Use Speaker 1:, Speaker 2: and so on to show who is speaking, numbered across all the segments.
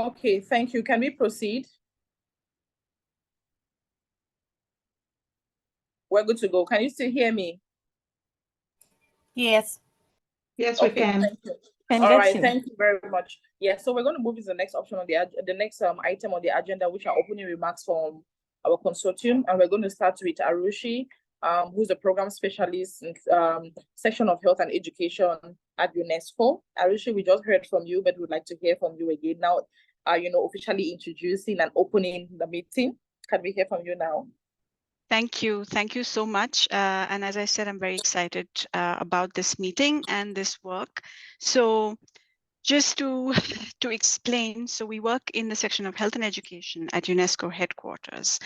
Speaker 1: Okay, thank you. Can we proceed? We're good to go. Can you still hear me?
Speaker 2: Yes.
Speaker 3: Yes, we
Speaker 1: Okay,
Speaker 3: can.
Speaker 1: thank you.
Speaker 2: Can
Speaker 1: All
Speaker 2: get
Speaker 1: right,
Speaker 2: you.
Speaker 1: thank you very much. Yeah, so we're going to move to the next option on the next item on the agenda, which are opening remarks from our consortium, and we're going to start with Arushi, who's a program specialist in section of health and education at UNESCO. Arushi, we just heard from you, but we'd like to hear from you again now. Officially introducing and opening the meeting. Can we hear from you now?
Speaker 4: Thank you. Thank you so much. And as I said, I'm very excited about this meeting and this work. So just to explain, so we work in the section of health and education at UNESCO headquarters.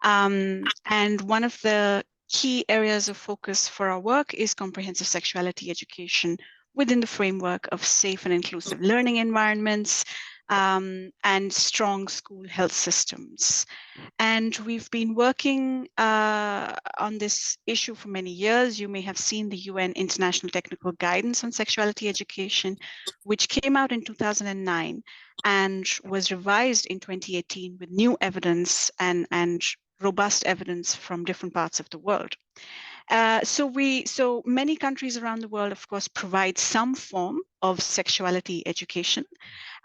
Speaker 4: And one of the key areas of focus for our work is comprehensive sexuality education within the framework of safe and inclusive learning environments and strong school health systems. And we've been working on this issue for many years. You may have seen the UN International Technical Guidance on Sexuality Education, which came out in 2009 and was revised in 2018 with new evidence and robust evidence from different parts of the world. So many countries around the world, of course, provide some form of sexuality education.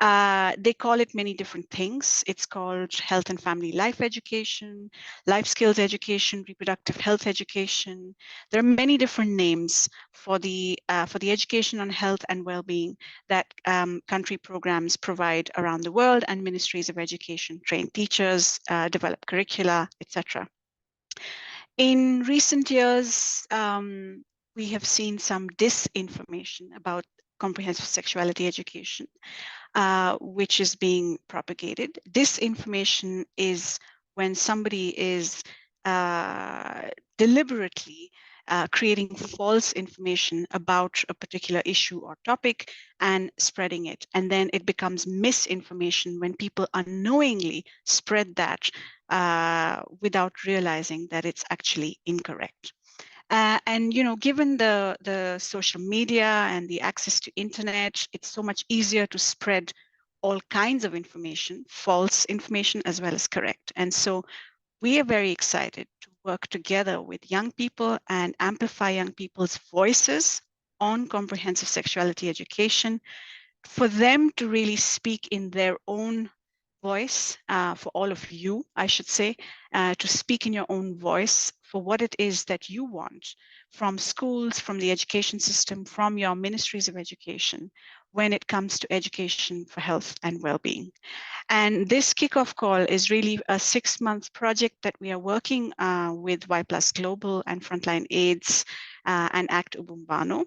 Speaker 4: They call it many different things. It's called health and family life education, life skills education, reproductive health education. There are many different names for the education on health and well-being that country programs provide around the world, and ministries of education train teachers, develop curricula, etc. In recent years, we have seen some disinformation about comprehensive sexuality education, which is being propagated. Disinformation is when somebody is deliberately creating false information about a particular issue or topic and spreading it. And then it becomes misinformation when people unknowingly spread that without realizing that it's actually incorrect. And given the social media and the access to internet, it's so much easier to spread all kinds of information, false information as well as correct. And so we are very excited to work together with young people and amplify young people's voices on comprehensive sexuality education, for them to really speak in their own voice, for all of you, I should say, to speak in your own voice for what it is that you want from schools, from the education system, from your ministries of education, when it comes to education for health and well-being. And this kickoff call is really a 6-month project that we are working with Y+ Global and Frontline AIDS and ACT Ubumbano.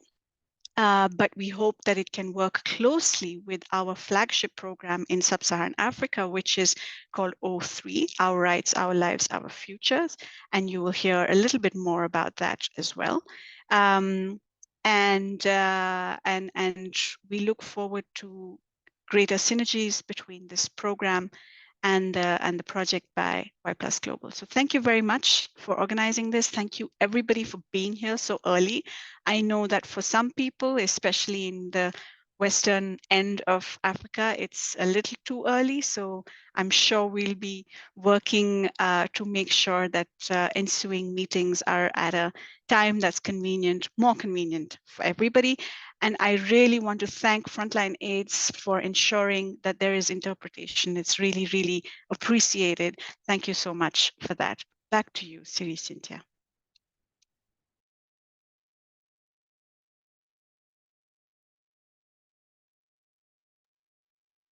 Speaker 4: But we hope that it can work closely with our flagship program in Sub-Saharan Africa, which is called O3, Our Rights, Our Lives, Our Futures. And you will hear a little bit more about that as well. And we look forward to greater synergies between this program and the project by Y+ Global. So thank you very much for organizing this. Thank you everybody for being here so early. I know that for some people, especially in the western end of Africa, it's a little too early. So I'm sure we'll be working to make sure that ensuing meetings are at a time that's convenient, more convenient for everybody. And I really want to thank Frontline AIDS for ensuring that there is interpretation. It's really, really appreciated. Thank you so much for that. Back to you, Siri Cynthia.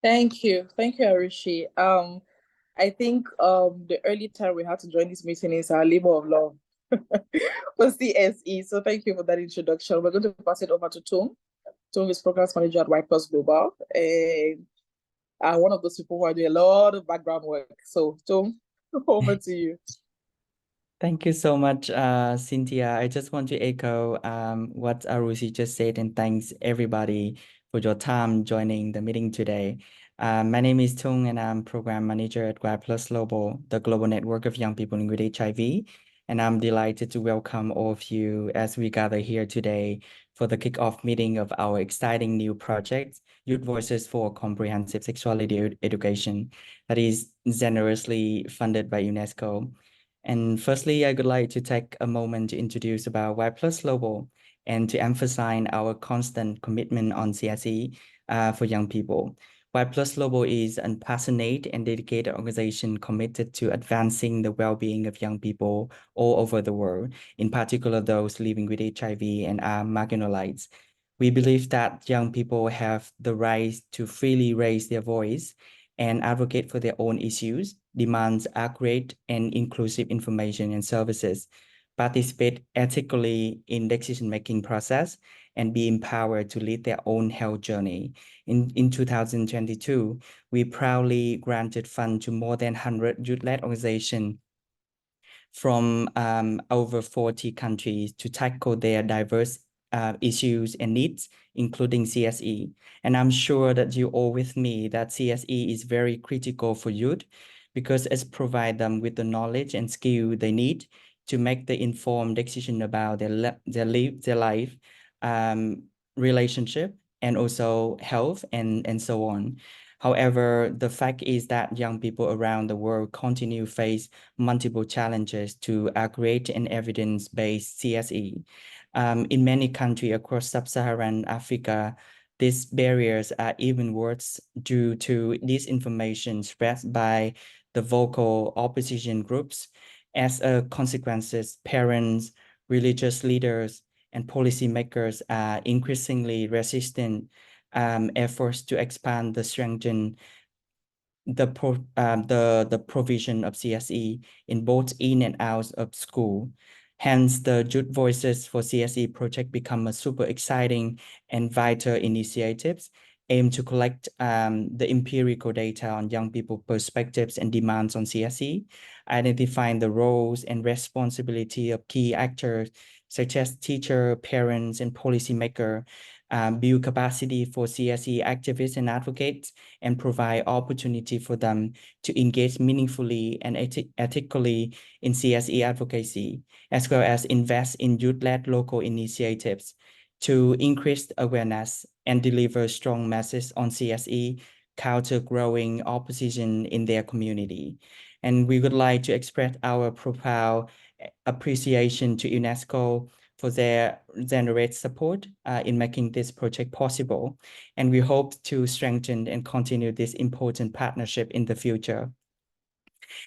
Speaker 1: Thank you, Arushi. I think the early time we had to join this meeting is our labor of love for CSE. So thank you for that introduction. We're going to pass it over to Tom. Tom is programs manager at Y+ Global, and one of those people who are doing a lot of background work. So Tom, over to you.
Speaker 5: Thank you so much, Cynthia. I just want to echo what Arushi just said, and thanks everybody for your time joining the meeting today. My name is Tung, and I'm program manager at Y+ Global, the global network of young people with HIV. And I'm delighted to welcome all of you as we gather here today for the kickoff meeting of our exciting new project, Youth Voices for Comprehensive Sexuality Education that is generously funded by UNESCO. And firstly, I would like to take a moment to introduce about Y Plus Global and to emphasize our constant commitment on CSE for young people. Y Plus Global is a passionate and dedicated organization committed to advancing the well-being of young people all over the world, in particular those living with HIV and are marginalized. We believe that young people have the right to freely raise their voice and advocate for their own issues, demands accurate and inclusive information and services, participate ethically in decision-making process, and be empowered to lead their own health journey. In 2022, we proudly granted funds to more than 100 youth-led organizations from over 40 countries to tackle their diverse issues and needs, including CSE. And I'm sure that you all with me that CSE is very critical for youth because it provides them with the knowledge and skill they need to make the informed decision about their life, relationship, and also health and so on. However, the fact is that young people around the world continue to face multiple challenges to accurate and evidence-based CSE. In many countries across sub-Saharan Africa, these barriers are even worse due to disinformation spread by the vocal opposition groups. As a consequence, parents, religious leaders, and policymakers are increasingly resistant efforts to expand the strengthen the provision of CSE in both in and out of school. Hence, the Youth Voices for CSE project become a super exciting and vital initiatives aimed to collect the empirical data on young people perspectives and demands on CSE, identifying the roles and responsibility of key actors such as teacher, parents, and policymaker, build capacity for CSE activists and advocates, and provide opportunity for them to engage meaningfully and ethically in CSE advocacy, as well as invest in youth-led local initiatives to increase awareness and deliver strong messages on CSE, counter growing opposition in their community. And we would like to express our profound appreciation to UNESCO for their generous support in making this project possible. And we hope to strengthen and continue this important partnership in the future.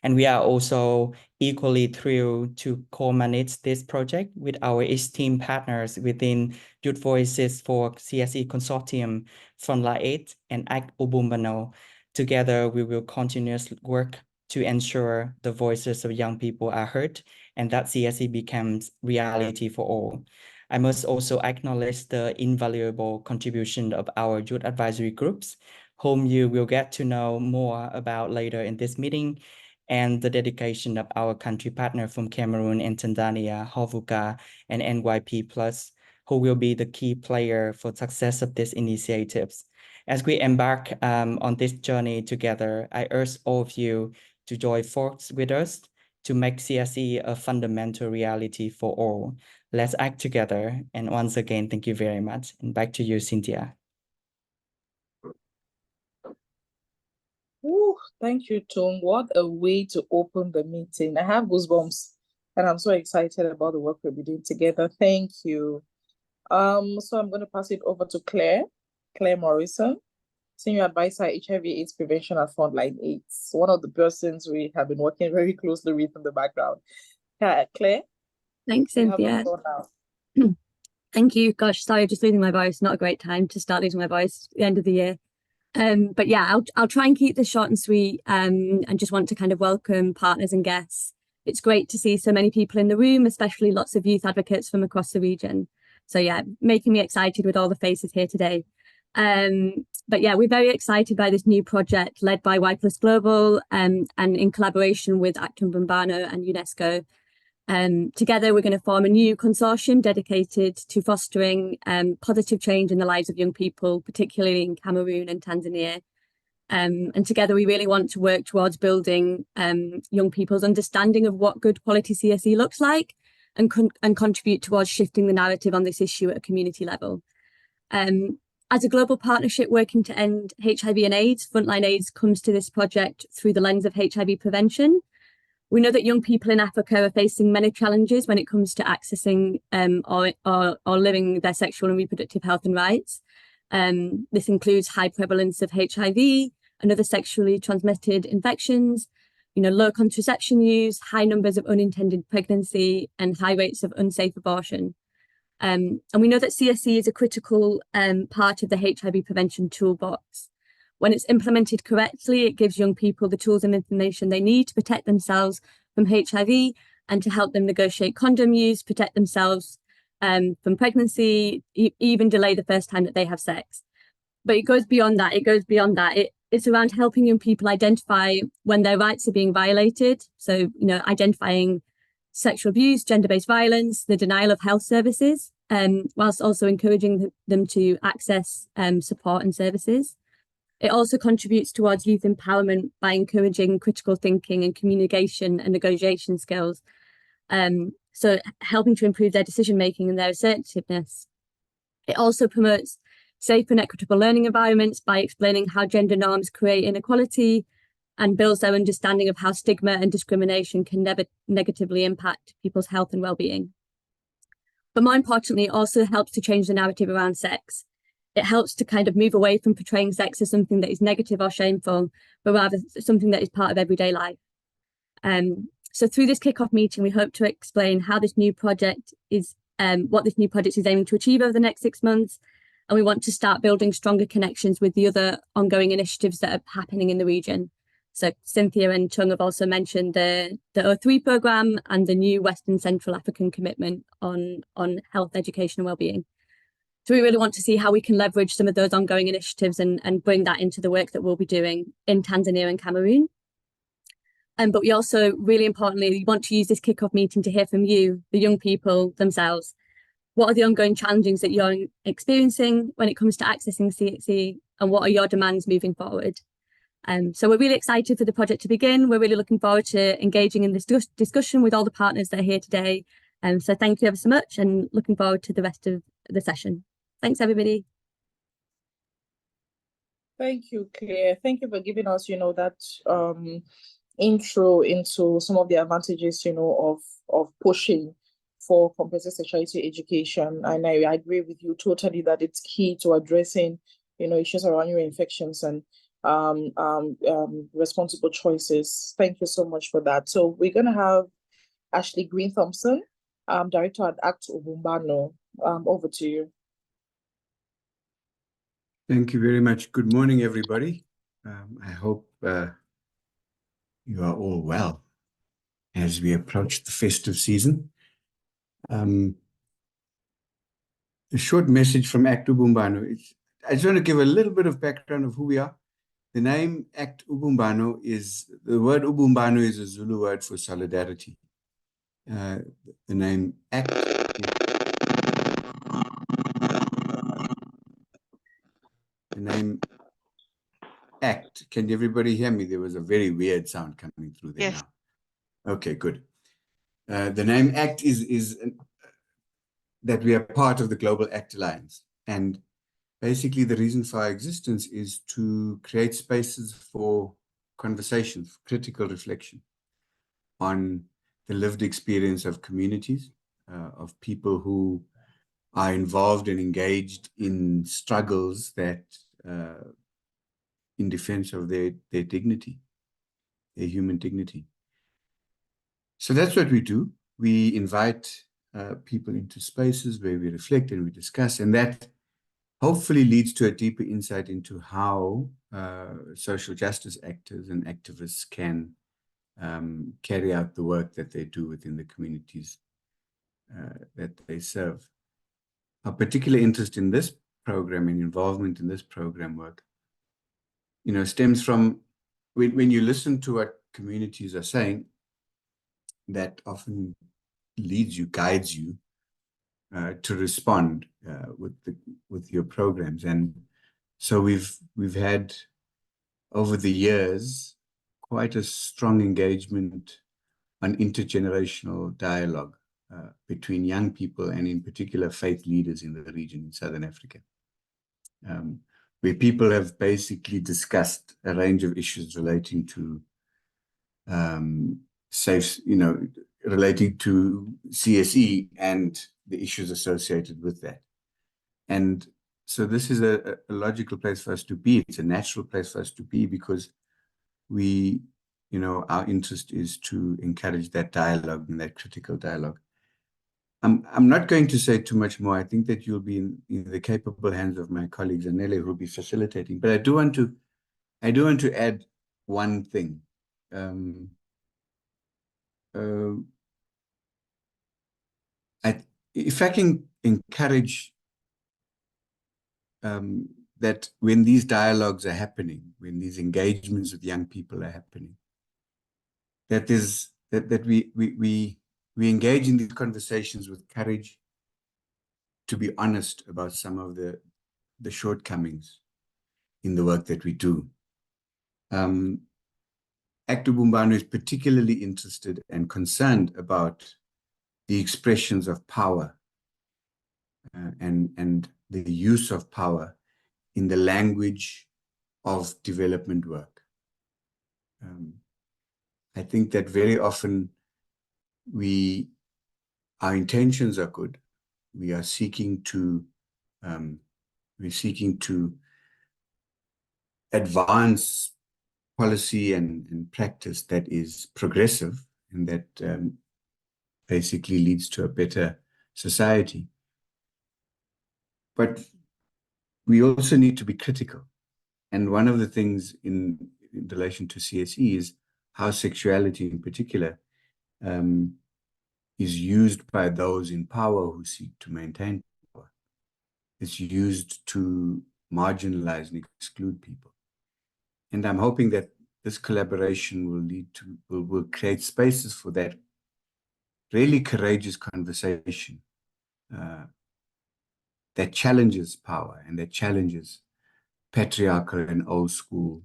Speaker 5: And we are also equally thrilled to co-manage this project with our esteemed partners within Youth Voices for CSE Consortium, Frontline and Ubumbano. Together, we will continuously work to ensure the voices of young people are heard and that CSE becomes reality for all. I must also acknowledge the invaluable contribution of our youth advisory groups, whom you will get to know more about later in this meeting, and the dedication of our country partner from Cameroon and Tanzania, Hovuka and NYP Plus, who will be the key player for success of these initiatives. As we embark on this journey together, I urge all of you to join forces with us to make CSE a fundamental reality for all. Let's act together. And once again, thank you very much. And back to you, Cynthia.
Speaker 1: Ooh, thank you, Tom. What a way to open the meeting. I have goosebumps and I'm so excited about the work we'll be doing together. Thank you. So I'm going to pass it over to Claire Morrison, Senior Advisor, HIV/AIDS Prevention at Frontline AIDS, one of the persons we have been working very closely with in the background. Claire?
Speaker 2: Thanks, Cynthia. Thank you. Gosh, sorry, just losing my voice. Not a great time to start losing my voice at the end of the year. But yeah, I'll try and keep this short and sweet, and just want to kind of welcome partners and guests. It's great to see so many people in the room, especially lots of youth advocates from across the region. So yeah, making me excited with all the faces here today. But yeah, we're very excited by this new project led by Y Plus Global and in collaboration with Ubumbano and UNESCO. Together, we're going to form a new consortium dedicated to fostering positive change in the lives of young people, particularly in Cameroon and Tanzania. And together, we really want to work towards building young people's understanding of what good quality CSE looks like and contribute towards shifting the narrative on this issue at a community level. As a global partnership working to end HIV and AIDS, Frontline AIDS comes to this project through the lens of HIV prevention. We know that young people in Africa are facing many challenges when it comes to accessing or living their sexual and reproductive health and rights. This includes high prevalence of HIV and other sexually transmitted infections, low contraception use, high numbers of unintended pregnancy, and high rates of unsafe abortion. And we know that CSE is a critical part of the HIV prevention toolbox. When it's implemented correctly, it gives young people the tools and information they need to protect themselves from HIV and to help them negotiate condom use, protect themselves from pregnancy, even delay the first time that they have sex. But it goes beyond that. It's around helping young people identify when their rights are being violated. So, identifying sexual abuse, gender-based violence, the denial of health services, whilst also encouraging them to access support and services. It also contributes towards youth empowerment by encouraging critical thinking and communication and negotiation skills. So helping to improve their decision-making and their assertiveness. It also promotes safe and equitable learning environments by explaining how gender norms create inequality and builds their understanding of how stigma and discrimination can never negatively impact people's health and well-being. But more importantly, it also helps to change the narrative around sex. It helps to kind of move away from portraying sex as something that is negative or shameful, but rather something that is part of everyday life. So through this kickoff meeting, we hope to explain how this new project is, what this new project is aiming to achieve over the next 6 months. And we want to start building stronger connections with the other ongoing initiatives that are happening in the region. So Cynthia and Chung have also mentioned the O3 programme and the new Western Central African commitment on health, education and wellbeing. So we really want to see how we can leverage some of those ongoing initiatives and bring that into the work that we'll be doing in Tanzania and Cameroon. But we also, really importantly, want to use this kickoff meeting to hear from you, the young people themselves. What are the ongoing challenges that you're experiencing when it comes to accessing CSE, and what are your demands moving forward? So we're really excited for the project to begin. We're really looking forward to engaging in this discussion with all the partners that are here today. So thank you ever so much, and looking forward to the rest of the session. Thanks, everybody.
Speaker 1: Thank you, Claire. Thank you for giving us, that intro into some of the advantages, of pushing for comprehensive sexuality education. And I agree with you totally that it's key to addressing, issues around your infections and responsible choices. Thank you so much for that. So we're going to have Ashley Green Thompson, Director at ACT Ubumbano. Over to you.
Speaker 3: Thank you very much. Good morning, everybody. I hope you are all well as we approach the festive season. A short message from ACT Ubumbano. I just want to give a little bit of background of who we are. The name ACT Ubumbano the word Ubumbano is a Zulu word for solidarity. The name ACT can everybody hear me? There was a very weird sound coming through there. Yes. Now. Okay, good. The name ACT is that we are part of the Global ACT Alliance. And basically the reason for our existence is to create spaces for conversations, critical reflection on the lived experience of communities, of people who are involved and engaged in struggles that in defense of their dignity, their human dignity. So that's what we do. We invite people into spaces where we reflect and we discuss, and that hopefully leads to a deeper insight into how social justice actors and activists can carry out the work that they do within the communities that they serve. Our particular interest in this program and involvement in this program work, stems from when you listen to what communities are saying, that often leads you, guides you to respond with your programs. And so we've had over the years quite a strong engagement on intergenerational dialogue between young people and in particular faith leaders in the region in Southern Africa. where people have basically discussed a range of issues relating to relating to CSE and the issues associated with that. And so this is a logical place for us to be. It's a natural place for us to be because our interest is to encourage that dialogue and that critical dialogue. I'm not going to say too much more. I think that you'll be in the capable hands of my colleagues, Anele, who will be facilitating. But I do want to add one thing. If I can encourage that when these dialogues are happening, when these engagements with young people are happening, that we engage in these conversations with courage, to be honest about some of the shortcomings in the work that we do. Ubumbano is particularly interested and concerned about the expressions of power and the use of power in the language of development work. I think that very often our intentions are good. We are seeking to advance policy and practice that is progressive and that basically leads to a better society. But we also need to be critical. And one of the things in relation to CSE is how sexuality in particular is used by those in power who seek to maintain power. It's used to marginalize and exclude people. And I'm hoping that this collaboration will create spaces for that really courageous conversation that challenges power and that challenges patriarchal and old school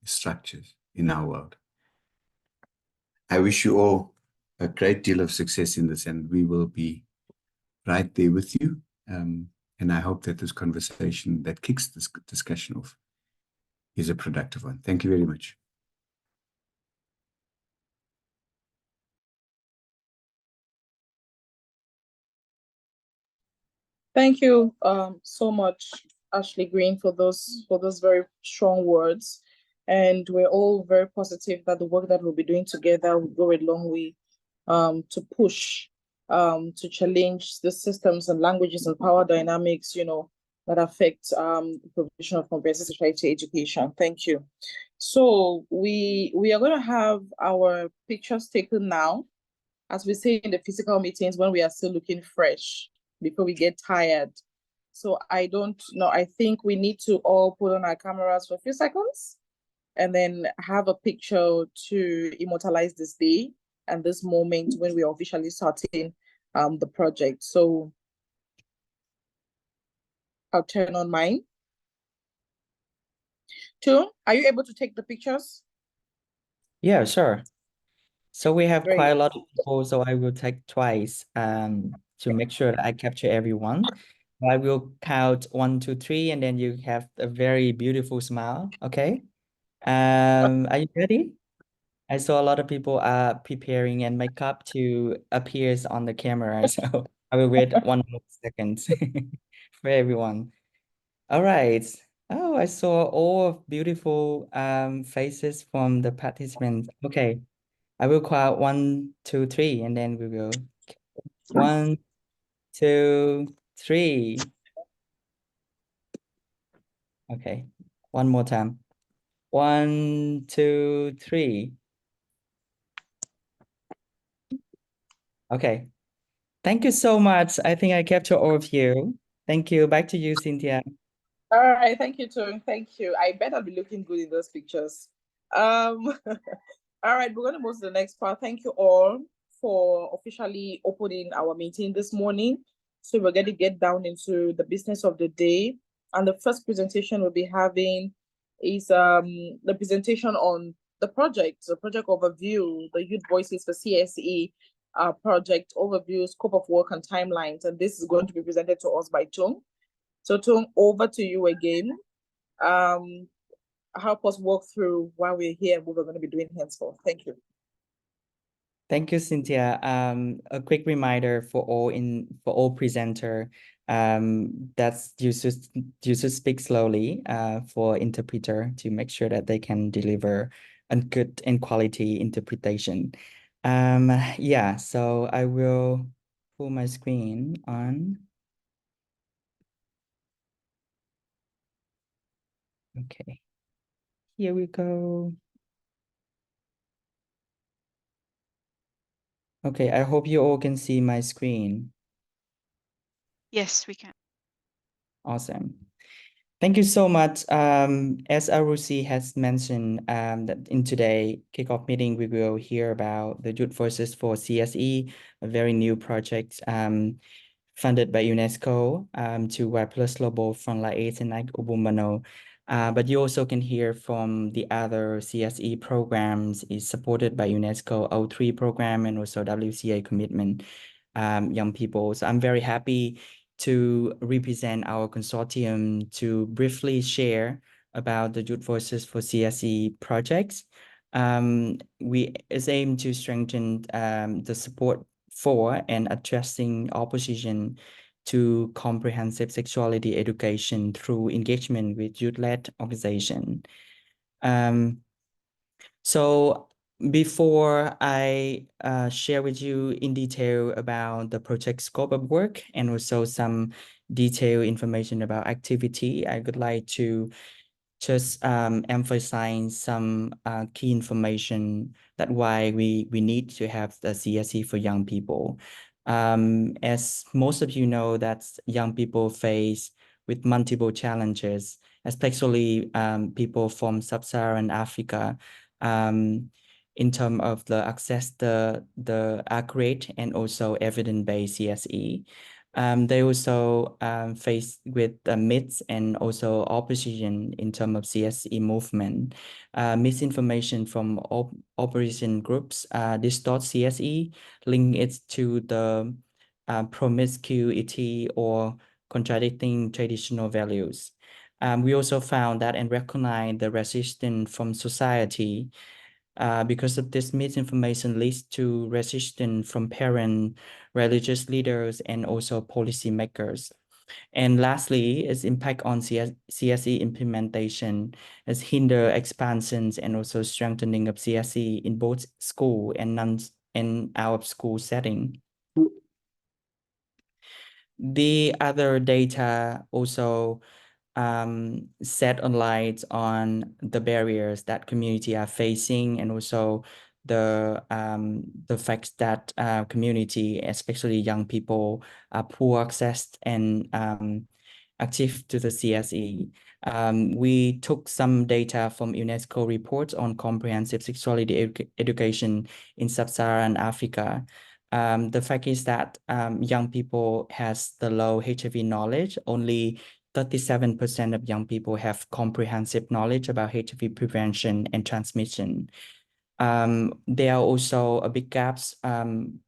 Speaker 3: structures in our world. I wish you all a great deal of success in this, and we will be right there with you. And I hope that this conversation that kicks this discussion off is a productive one. Thank you very much.
Speaker 1: Thank you so much, Ashley Green, for those very strong words. And we're all very positive that the work that we'll be doing together will go a long way to push, to challenge the systems and languages and power dynamics, that affect the provision of comprehensive sexuality education. Thank you. So we are going to have our pictures taken now, as we say in the physical meetings, when we are still looking fresh before we get tired. So I don't know, I think we need to all put on our cameras for a few seconds and then have a picture to immortalize this day and this moment when we are officially starting the project. So I'll turn on mine. Too, are you able to take the pictures?
Speaker 5: Yeah, sure. So we have
Speaker 1: Great.
Speaker 5: quite a lot of people, so I will take twice to make sure that I capture everyone. I will count 1, 2, 3, and then you have a very beautiful smile. Okay. Are you ready? I saw a lot of people are preparing and makeup to appear on the camera, so I will wait 1 more second for everyone. All right. Oh, I saw all beautiful faces from the participants. Okay. I will count 1, 2, 3, and then we will 1, 2, 3. Okay, one more time. 1, 2, 3. Okay. Thank you so much. I think I captured all of you. Thank you. Back to you, Cynthia.
Speaker 1: All right, thank you, Tony. Thank you. I bet I'll be looking good in those pictures. All right, we're going to move to the next part. Thank you all for officially opening our meeting this morning. So we're going to get down into the business of the day. And the first presentation we'll be having is the presentation on the project overview, the Youth Voices for CSE project overview, scope of work and timelines. And this is going to be presented to us by Tung. So Tom, over to you again. Help us walk through why we're here and what we're going to be doing henceforth. Thank you.
Speaker 5: Thank you, Cynthia. A quick reminder for all presenter, that's you should speak slowly for interpreter to make sure that they can deliver a good and quality interpretation. Yeah, so I will pull my screen on. Okay, here we go. Okay, I hope you all can see my screen.
Speaker 4: Yes, we can.
Speaker 5: Awesome. Thank you so much. As Arusi has mentioned, that in today kickoff meeting, we will hear about the Youth Voices for CSE, a very new project funded by UNESCO to Y+ Global Frontline 8 and Ubumbano. But you also can hear from the other CSE programs is supported by UNESCO O3 program and also WCA commitment young people. So I'm very happy to represent our consortium to briefly share about the Youth Voices for CSE projects. We aim to strengthen the support for and addressing opposition to comprehensive sexuality education through engagement with youth-led organization. So before I share with you in detail about the project scope of work and also some detailed information about activity, I would like to just emphasize some key information that why we need to have the CSE for young people. As most of you know, that young people face with multiple challenges, especially people from sub-Saharan Africa, in terms of the access the accurate and also evidence-based CSE. They also face with myths and also opposition in terms of CSE movement. Misinformation from opposition groups distort CSE, link it to the promiscuity or contradicting traditional values. We also found that and recognize the resistance from society because of this misinformation leads to resistance from parents, religious leaders, and also policymakers. And lastly, its impact on CSE implementation has hinder expansions and also strengthening of CSE in both school and out of school setting. The other data also set on light on the barriers that community are facing and also the facts that community, especially young people, are poor access and active to the CSE. We took some data from UNESCO reports on comprehensive sexuality education in sub-Saharan Africa. The fact is that young people has the low HIV knowledge. Only 37% of young people have comprehensive knowledge about HIV prevention and transmission. There are also a big gaps in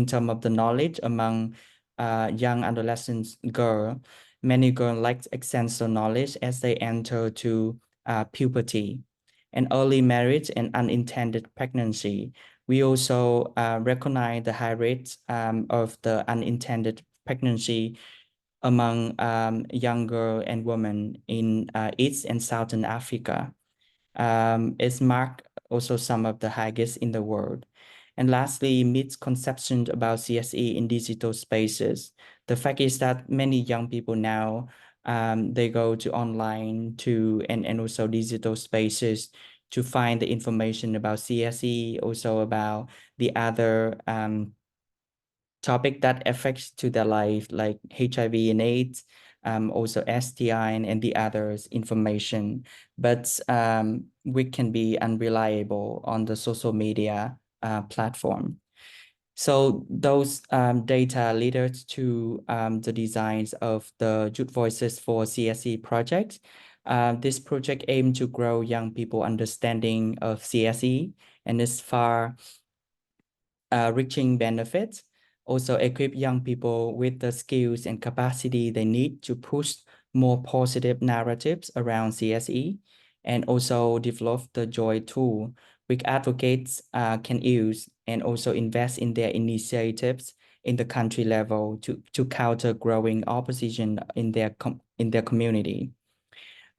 Speaker 5: terms of the knowledge among young adolescent girls. Many girls lack extensive knowledge as they enter to puberty and early marriage and unintended pregnancy. We also recognize the high rates of the unintended pregnancy among young girls and women in East and Southern Africa. It's marked also some of the highest in the world. And lastly, misconceptions about CSE in digital spaces. The fact is that many young people now, they go to online and also digital spaces to find the information about CSE, also about the other topic that affects to their life, like HIV and AIDS, also STI and the others information, but we can be unreliable on the social media platform. So those data lead us to the designs of the Youth Voices for CSE project. This project aims to grow young people understanding of CSE and its far-reaching benefits. Also equip young people with the skills and capacity they need to push more positive narratives around CSE, and also develop the Joy tool, which advocates can use and also invest in their initiatives in the country level to counter growing opposition in their community.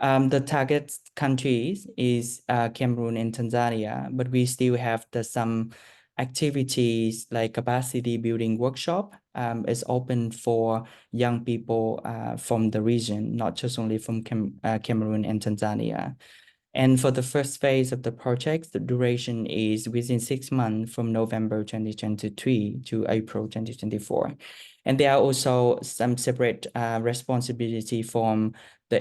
Speaker 5: The target countries is Cameroon and Tanzania, but we still have some activities like capacity building workshop is open for young people from the region, not just only from Cameroon and Tanzania. And for the first phase of the project, the duration is within 6 months from November 2023 to April 2024. And there are also some separate responsibility from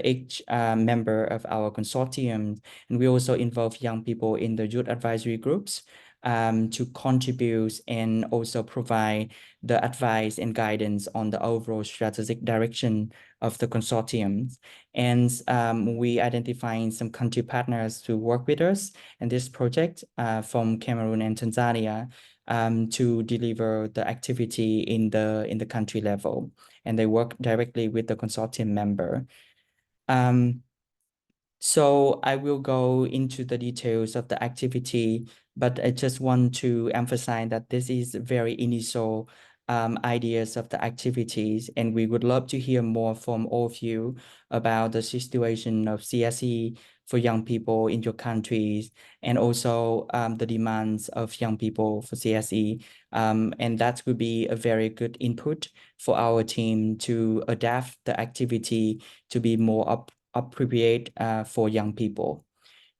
Speaker 5: each member of our consortium. And we also involve young people in the youth advisory groups to contribute and also provide the advice and guidance on the overall strategic direction of the consortium. And we identifying some country partners to work with us in this project from Cameroon and Tanzania to deliver the activity in the country level. And they work directly with the consortium member. So I will go into the details of the activity, but I just want to emphasize that this is very initial ideas of the activities, and we would love to hear more from all of you about the situation of CSE for young people in your countries, and also the demands of young people for CSE. And that would be a very good input for our team to adapt the activity to be more appropriate for young people.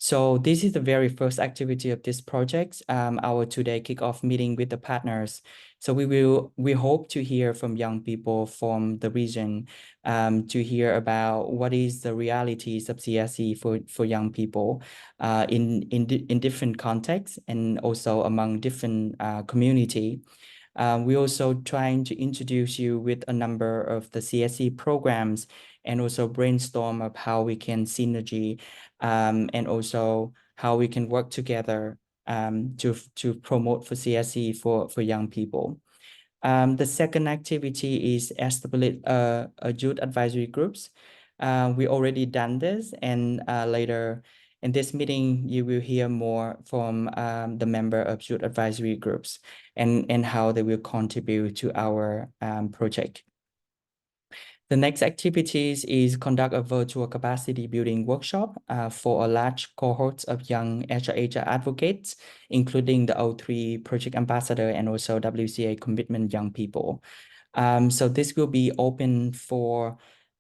Speaker 5: So this is the very first activity of this project, our two-day kickoff meeting with the partners. So we hope to hear from young people from the region to hear about what is the realities of CSE for young people in different contexts and also among different community. We're also trying to introduce you with a number of the CSE programs and also brainstorm of how we can synergy and also how we can work together to promote for CSE for young people. The second activity is establish a youth advisory groups. We already done this, and later in this meeting, you will hear more from the member of youth advisory groups and how they will contribute to our project. The next activities is conduct a virtual capacity building workshop for a large cohort of young HR advocates, including the O3 project ambassador and also WCA commitment young people. So this will be open for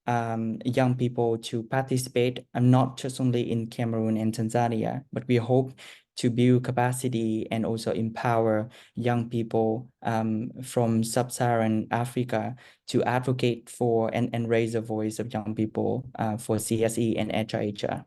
Speaker 5: young people to participate, not just only in Cameroon and Tanzania, but we hope to build capacity and also empower young people from sub-Saharan Africa to advocate for and raise the voice of young people for CSE and HR.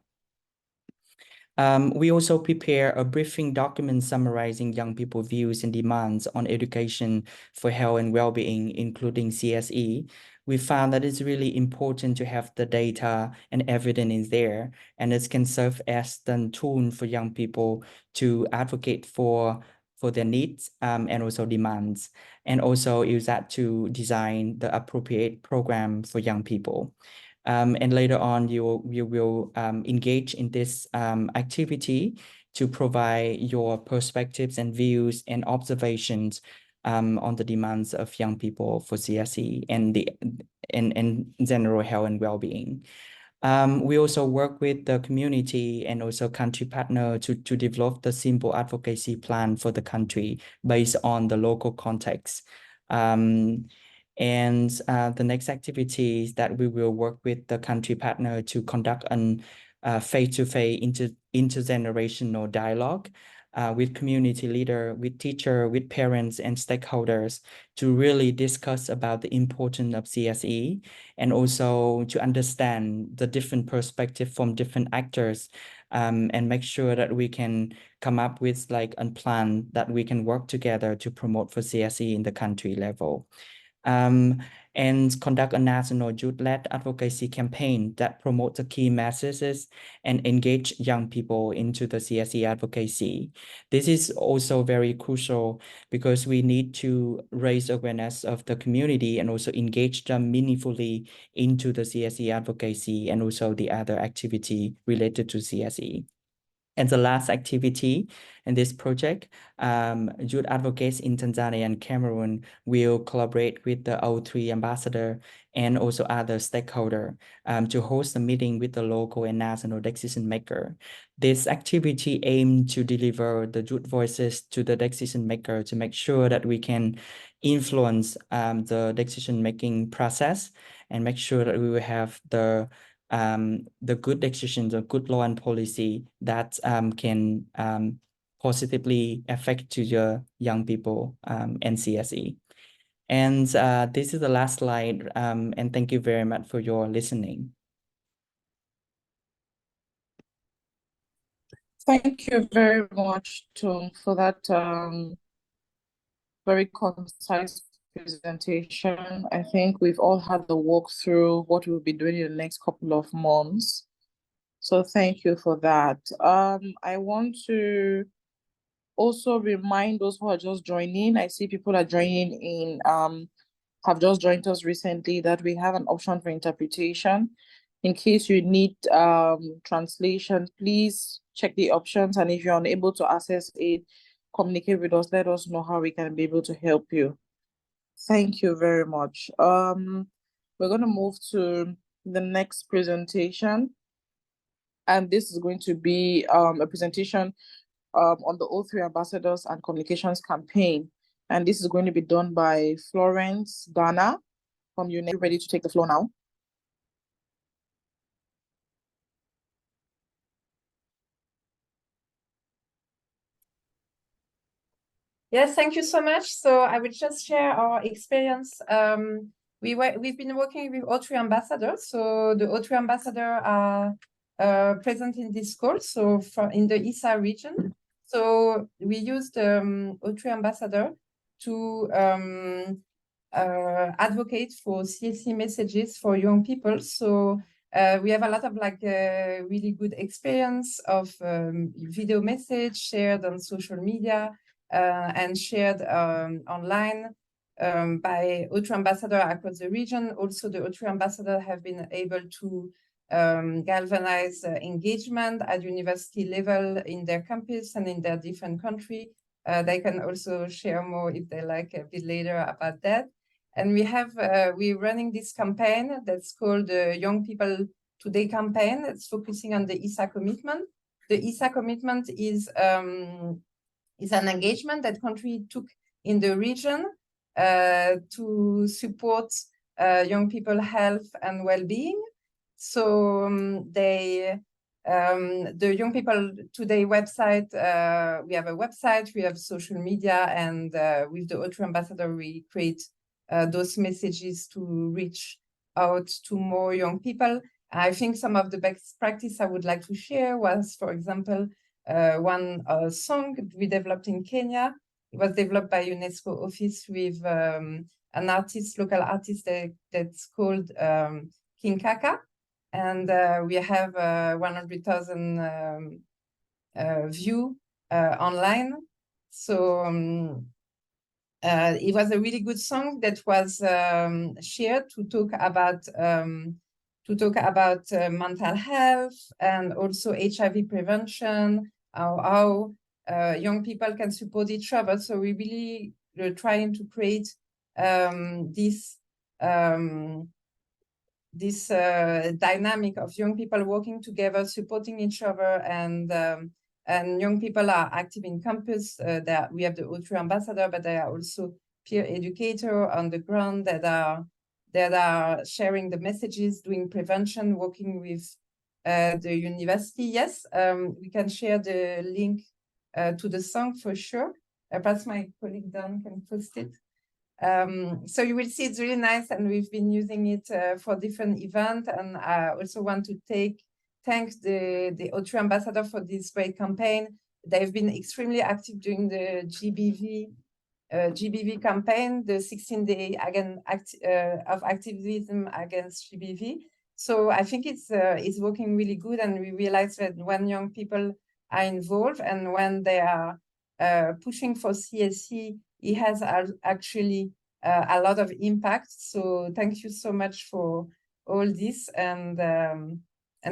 Speaker 5: We also prepare a briefing document summarizing young people's views and demands on education for health and well-being, including CSE. We found that it's really important to have the data and evidence there, and it can serve as the tool for young people to advocate for their needs and also demands, and also use that to design the appropriate program for young people. And later on, you will engage in this activity to provide your perspectives and views and observations on the demands of young people for CSE and general health and well-being. We also work with the community and also country partner to develop the simple advocacy plan for the country based on the local context. And the next activity is that we will work with the country partner to conduct an face-to-face intergenerational dialogue with community leader, with teacher, with parents and stakeholders to really discuss about the importance of CSE and also to understand the different perspective from different actors and make sure that we can come up with like a plan that we can work together to promote for CSE in the country level. and conduct a national youth-led advocacy campaign that promotes the key messages and engage young people into the CSE advocacy. This is also very crucial because we need to raise awareness of the community and also engage them meaningfully into the CSE advocacy and also the other activity related to CSE. And the last activity in this project, youth advocates in Tanzania and Cameroon will collaborate with the O3 ambassador and also other stakeholders to host a meeting with the local and national decision maker. This activity aims to deliver the youth voices to the decision maker to make sure that we can influence the decision making process and make sure that we will have the good decisions, the good law and policy that can positively affect to your young people and CSE. And this is the last slide, and thank you very much for your listening.
Speaker 1: Thank you very much, Tom, for that very concise presentation. I think we've all had the walk through what we'll be doing in the next couple of months. So thank you for that. I want to also remind those who are just joining. I see people are joining in, have just joined us recently, that we have an option for interpretation. In case you need translation, please check the options. And if you're unable to access it, communicate with us. Let us know how we can be able to help you. Thank you very much. We're going to move to the next presentation. And this is going to be a presentation on the O3 Ambassadors and Communications Campaign. And this is going to be done by Florence Dana from UNESCO. Ready to take the floor now?
Speaker 6: Yes, thank you so much. So I will just share our experience. We've been working with O3 ambassadors. So the O3 ambassadors are present in this call, so in the ISA region. So we used O3 ambassador to advocate for CSE messages for young people. So we have a lot of really good experience of video message shared on social media and shared online by O3 ambassador across the region. Also, the O3 ambassador have been able to galvanize engagement at university level in their campus and in their different country. They can also share more if they like a bit later about that. And we have, we're running this campaign that's called the Young People Today campaign. It's focusing on the ISA commitment. The ISA commitment is an engagement that country took in the region to support young people health and well-being. So the Young People Today website, we have a website, we have social media, and with the O3 ambassador, we create those messages to reach out to more young people. I think some of the best practice I would like to share was, for example, one song we developed in Kenya. It was developed by UNESCO office with an artist, local artist that's called King Kaka. And we have 100,000 view online. So it was a really good song that was shared to talk about mental health and also HIV prevention, how young people can support each other. So we really are trying to create this dynamic of young people working together, supporting each other, and young people are active in campus. We have the O3 ambassador, but they are also peer educator on the ground that are sharing the messages, doing prevention, working with the university. Yes, we can share the link to the song for sure. Perhaps my colleague Dan can post it. So you will see it's really nice, and we've been using it for different events. And I also want to thank the O3 ambassador for this great campaign. They've been extremely active during the GBV GBV campaign, the 16-day of activism against GBV. So I think it's working really good, and we realize that when young people are involved and when they are pushing for CSE, it has actually a lot of impact. So thank you so much for all this, and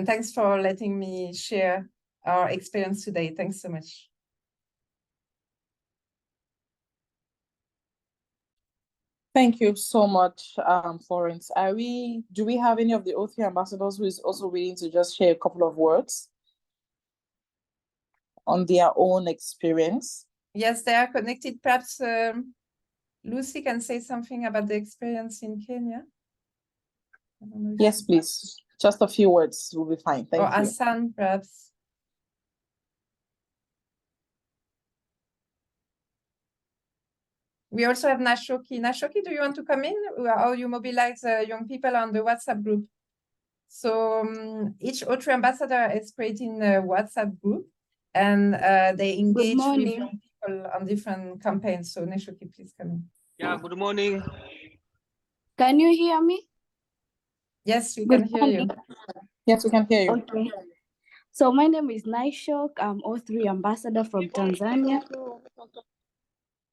Speaker 6: thanks for letting me share our experience today. Thanks so much.
Speaker 1: Thank you so much, Florence. Do we have any of the O3 ambassadors who is also willing to just share a couple of words on their own experience?
Speaker 6: Yes, they are connected. Perhaps Lucy can say something about the experience in Kenya.
Speaker 1: Yes, please. Just a few words will be fine. Thank you.
Speaker 6: Or Hassan, perhaps. We also have Nashoki. Nashoki, do you want to come in? How you mobilize young people on the WhatsApp group? So each O3 ambassador is creating a WhatsApp group, and they engage with young people on different campaigns. So Nashoki, please come in.
Speaker 7: Yeah, good morning.
Speaker 8: Can you hear me?
Speaker 6: Yes, we can hear you.
Speaker 1: Yes, we can hear you.
Speaker 8: Okay. So my name is Naishok. I'm O3 ambassador from Tanzania.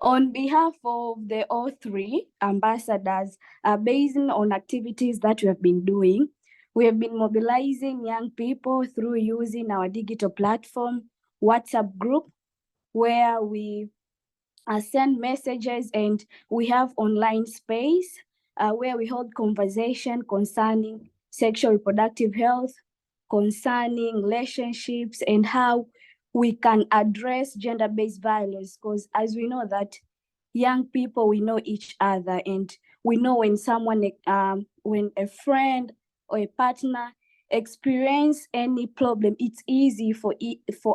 Speaker 8: On behalf of the O3 ambassadors, based on activities that we have been doing, we have been mobilizing young people through using our digital platform, WhatsApp group, where we send messages, and we have online space where we hold conversation concerning sexual reproductive health, concerning relationships, and how we can address gender-based violence. Because as we know that young people, we know each other, and we know when someone, when a friend or a partner experience any problem, it's easy for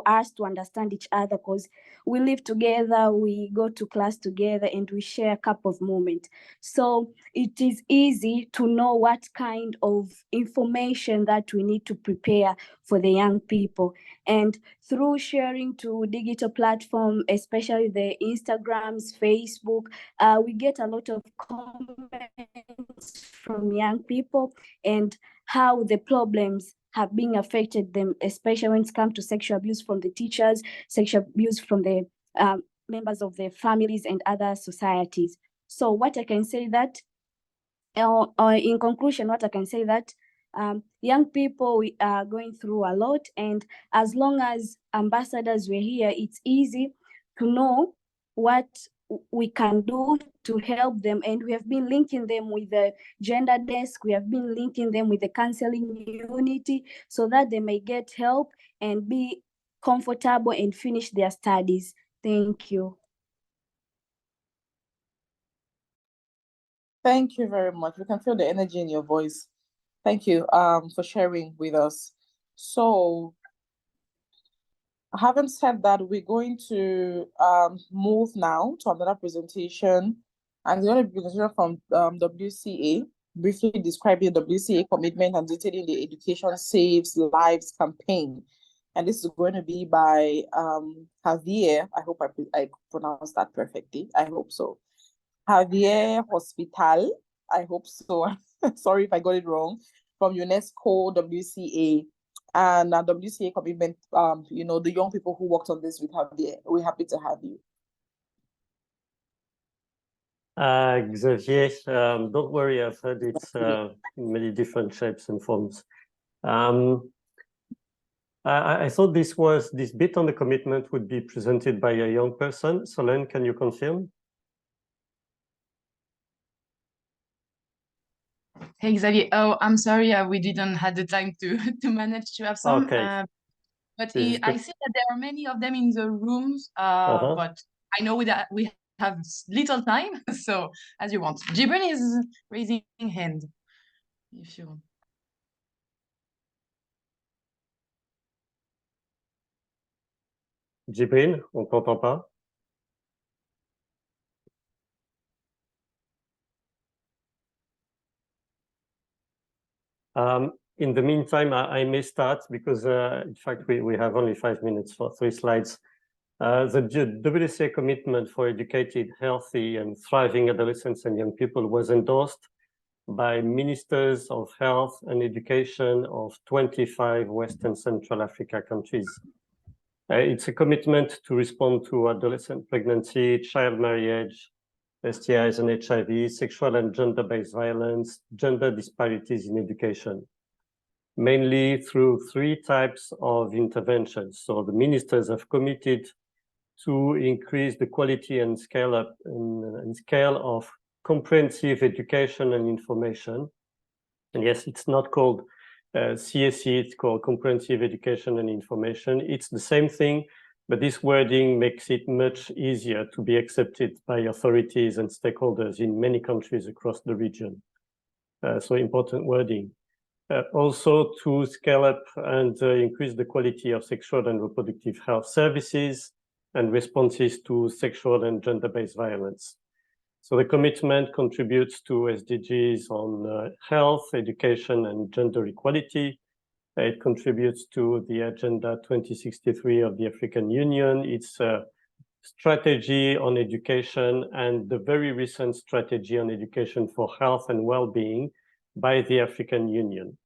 Speaker 8: us to understand each other, because we live together, we go to class together, and we share a cup of moment. So it is easy to know what kind of information that we need to prepare for the young people. And through sharing to digital platform, especially the Instagrams, Facebook, we get a lot of comments from young people, and how the problems have been affected them, especially when it comes to sexual abuse from the teachers, sexual abuse from the members of their families and other societies. So what I can say that, in conclusion, what I can say that young people, we are going through a lot, and as long as ambassadors were here, it's easy to know what we can do to help them. And we have been linking them with the gender desk, we have been linking them with the counseling unity, so that they may get help and be comfortable and finish their studies. Thank you.
Speaker 1: Thank you very much. We can feel the energy in your voice. Thank you for sharing with us. So, having said that, we're going to move now to another presentation, and it's going to be a presentation from WCA, briefly describing the WCA commitment and detailing the Education Saves Lives campaign. And this is going to be by Javier. I hope I pronounced that perfectly. I hope so. Javier Hospital. I hope so. Sorry if I got it wrong. From UNESCO WCA. And WCA commitment, you know, the young people who worked on this with Javier. We're happy to have you.
Speaker 9: Xavier, don't worry, I've heard it's many different shapes and forms. I thought this bit on the commitment would be presented by a young person. Solène, can you confirm?
Speaker 10: Hey Xavier, oh, I'm sorry, we didn't have the time to manage to have some.
Speaker 9: Okay.
Speaker 10: But I see that there are many of them in the rooms, but I know that we have little time, so as you want. Jibrin is raising hand, if you want.
Speaker 9: Jibrin, on t'entend pas? In the meantime, I may start because, in fact, we have only 5 minutes for 3 slides. The WCA commitment for educated, healthy, and thriving adolescents and young people was endorsed by ministers of health and education of 25 West and Central Africa countries. It's a commitment to respond to adolescent pregnancy, child marriage, STIs and HIV, sexual and gender-based violence, gender disparities in education, mainly through 3 types of interventions. So the ministers have committed to increase the quality and scale of comprehensive education and information. And yes, it's not called CSE, it's called Comprehensive Education and Information. It's the same thing, but this wording makes it much easier to be accepted by authorities and stakeholders in many countries across the region. So important wording. Also to scale up and increase the quality of sexual and reproductive health services and responses to sexual and gender-based violence. So the commitment contributes to SDGs on health, education, and gender equality. It contributes to the Agenda 2063 of the African Union. It's a strategy on education and the very recent strategy on education for health and well-being by the African Union.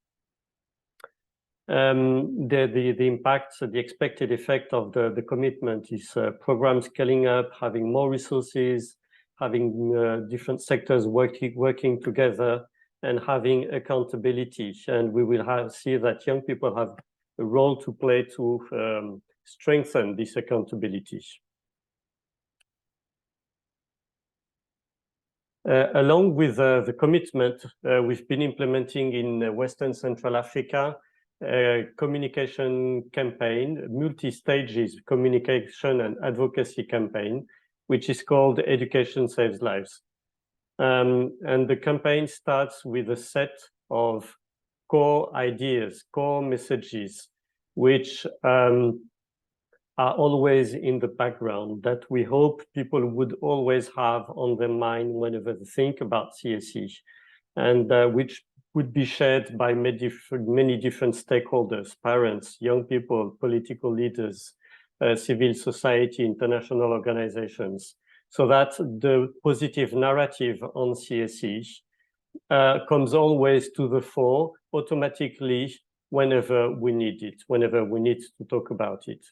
Speaker 9: The impact, the expected effect of the commitment is program scaling up, having more resources, having different sectors working together, and having accountability. And we will see that young people have a role to play to strengthen this accountability. Along with the commitment, we've been implementing in Western Central Africa a communication campaign, multi-stages communication and advocacy campaign, which is called Education Saves Lives. And the campaign starts with a set of core ideas, core messages, which are always in the background that we hope people would always have on their mind whenever they think about CSE, and which would be shared by many different stakeholders, parents, young people, political leaders, civil society, international organizations, so that the positive narrative on CSE comes always to the fore automatically whenever we need it, whenever we need to talk about it.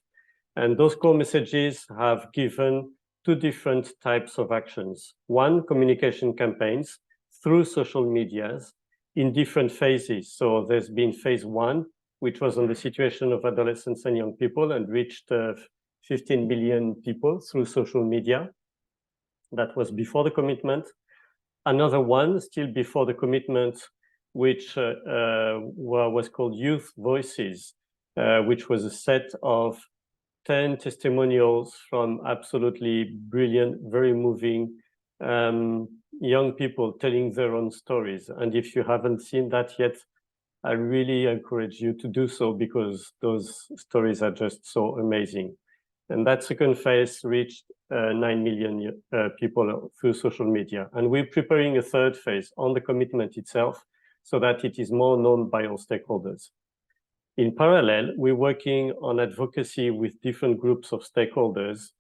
Speaker 9: And those core messages have given 2 different types of actions. 1, communication campaigns through social medias in different phases. So there's been phase 1, which was on the situation of adolescents and young people and reached 15 million people through social media. That was before the commitment. Another one, still before the commitment, which was called Youth Voices, which was a set of 10 testimonials from absolutely brilliant, very moving young people telling their own stories. And if you haven't seen that yet, I really encourage you to do so, because those stories are just so amazing. And that second phase reached 9 million people through social media. And we're preparing a third phase on the commitment itself so that it is more known by all stakeholders. In parallel, we're working on advocacy with different groups of stakeholders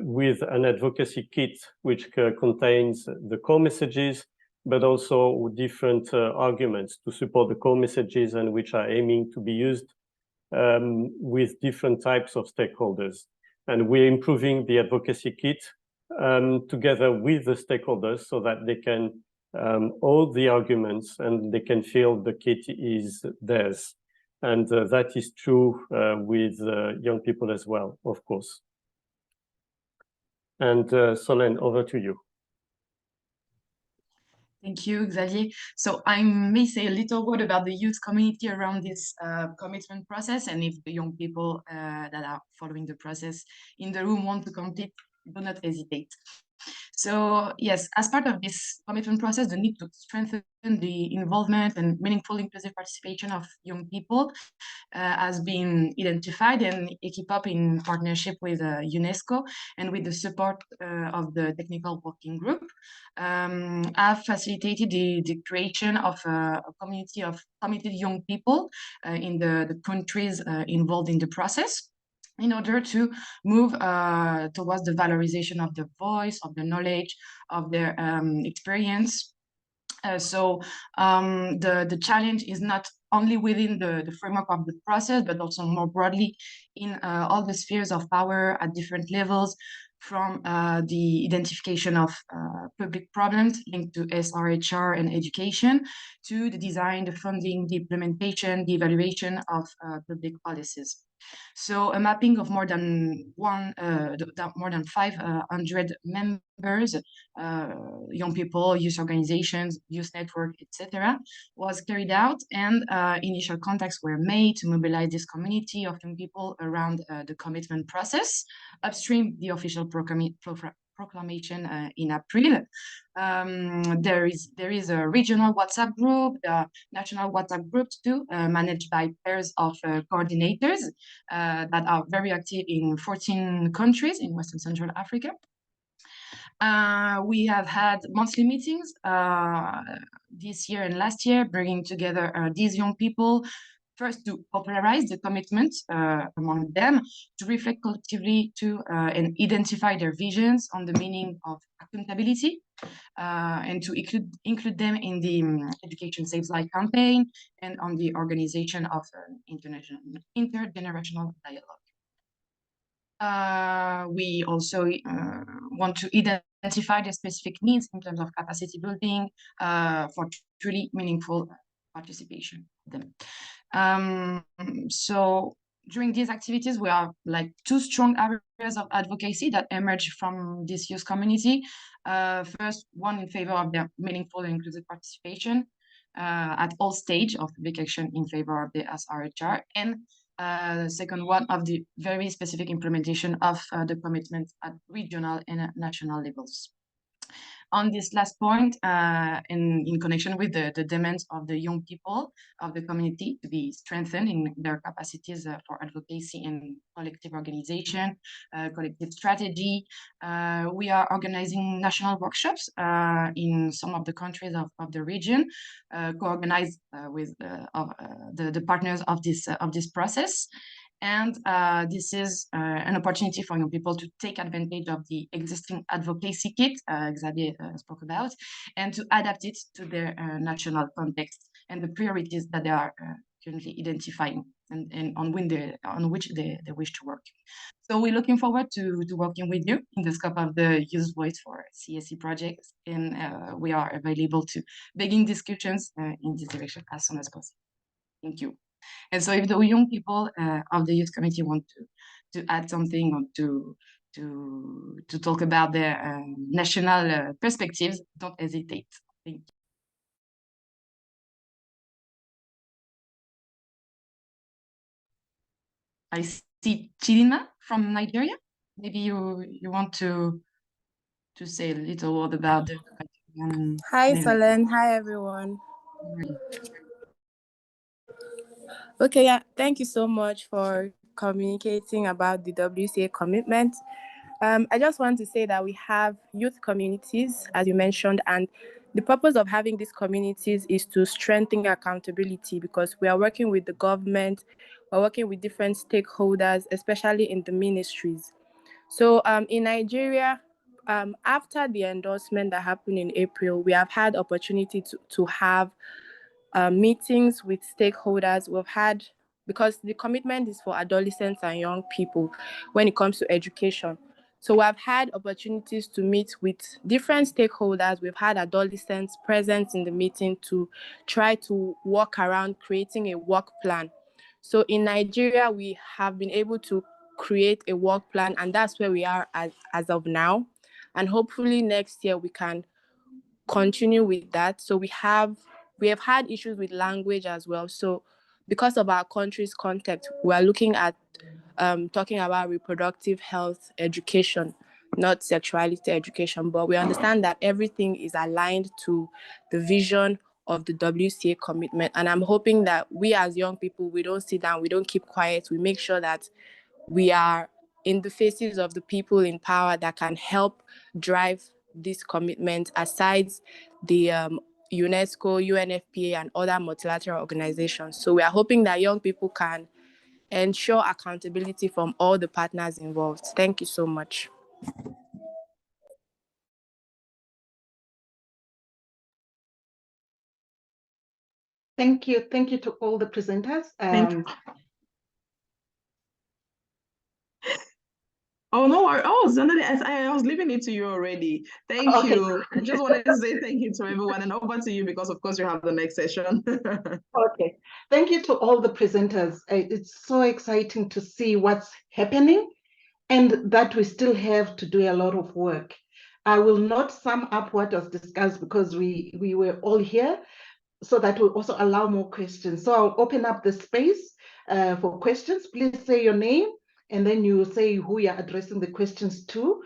Speaker 9: with an advocacy kit, which contains the core messages, but also different arguments to support the core messages, and which are aiming to be used with different types of stakeholders. And we're improving the advocacy kit together with the stakeholders so that they can hold the arguments and they can feel the kit is theirs. And that is true with young people as well, of course. And Solène, over to you.
Speaker 10: Thank you, Xavier. So I may say a little word about the youth community around this commitment process, and if the young people that are following the process in the room want to complete, do not hesitate. So yes, as part of this commitment process, the need to strengthen the involvement and meaningful inclusive participation of young people has been identified and equipped up in partnership with UNESCO and with the support of the technical working group. I've facilitated the creation of a community of committed young people in the countries involved in the process. in order to move towards the valorization of their voice, of their knowledge, of their experience. So the challenge is not only within the framework of the process, but also more broadly in all the spheres of power at different levels, from the identification of public problems linked to SRHR and education, to the design, the funding, the implementation, the evaluation of public policies. So a mapping of more than 500 members, young people, youth organizations, youth network, etc., was carried out, and initial contacts were made to mobilize this community of young people around the commitment process, upstream the official proclamation in April. There is a regional WhatsApp group, national WhatsApp groups too, managed by pairs of coordinators that are very active in 14 countries in Western Central Africa. We have had monthly meetings this year and last year, bringing together these young people, first to popularize the commitment among them, to reflect collectively to and identify their visions on the meaning of accountability, and to include them in the Education Saves Life campaign and on the organization of intergenerational dialogue. We also want to identify the specific needs in terms of capacity building for truly meaningful participation of them. So during these activities, we have like two strong areas of advocacy that emerge from this youth community. First, one in favor of their meaningful and inclusive participation at all stages of public action in favor of the SRHR, and the second one of the very specific implementation of the commitment at regional and national levels. On this last point, in connection with the demands of the young people of the community to be strengthened in their capacities for advocacy and collective organization, collective strategy, we are organizing national workshops in some of the countries of the region, co-organized with the partners of this process. And this is an opportunity for young people to take advantage of the existing advocacy kit Xavier spoke about, and to adapt it to their national context and the priorities that they are currently identifying and on which they wish to work. So we're looking forward to working with you in the scope of the Youth Voice for CSE projects, and we are available to begin discussions in this direction as soon as possible. Thank you. And so if the young people of the youth committee want to add something or to talk about their national perspectives, don't hesitate. Thank you. I see Chidinma from Nigeria. Maybe you want to say a little word about the
Speaker 7: Hi, Solen. Hi, everyone. Okay, yeah, thank you so much for communicating about the WCA commitment. I just want to say that we have youth communities, as you mentioned, and the purpose of having these communities is to strengthen accountability, because we are working with the government, we're working with different stakeholders, especially in the ministries. So in Nigeria, after the endorsement that happened in April, we have had opportunity to have meetings with stakeholders. We've had, because the commitment is for adolescents and young people when it comes to education. So we've had opportunities to meet with different stakeholders. We've had adolescents present in the meeting to try to work around creating a work plan. So in Nigeria, we have been able to create a work plan, and that's where we are as of now. And hopefully next year we can continue with that. So we have had issues with language as well. So because of our country's context, we are looking at talking about reproductive health education, not sexuality education, but we understand that everything is aligned to the vision of the WCA commitment. And I'm hoping that we as young people, we don't sit down, we don't keep quiet, we make sure that we are in the faces of the people in power that can help drive this commitment, aside the UNESCO, UNFPA, and other multilateral organizations. So we are hoping that young people can ensure accountability from all the partners involved. Thank you so much.
Speaker 11: Thank you. Thank you to all the presenters.
Speaker 10: Oh, no. Oh, Zanadi, I was leaving it to you already. Thank you. I just wanted to say thank you to everyone and over to you because, of course, you have the next session.
Speaker 11: Okay. Thank you to all the presenters. It's so exciting to see what's happening and that we still have to do a lot of work. I will not sum up what was discussed because we were all here, so that will also allow more questions. So I'll open up the space for questions. Please say your name and then you say who you're addressing the questions to.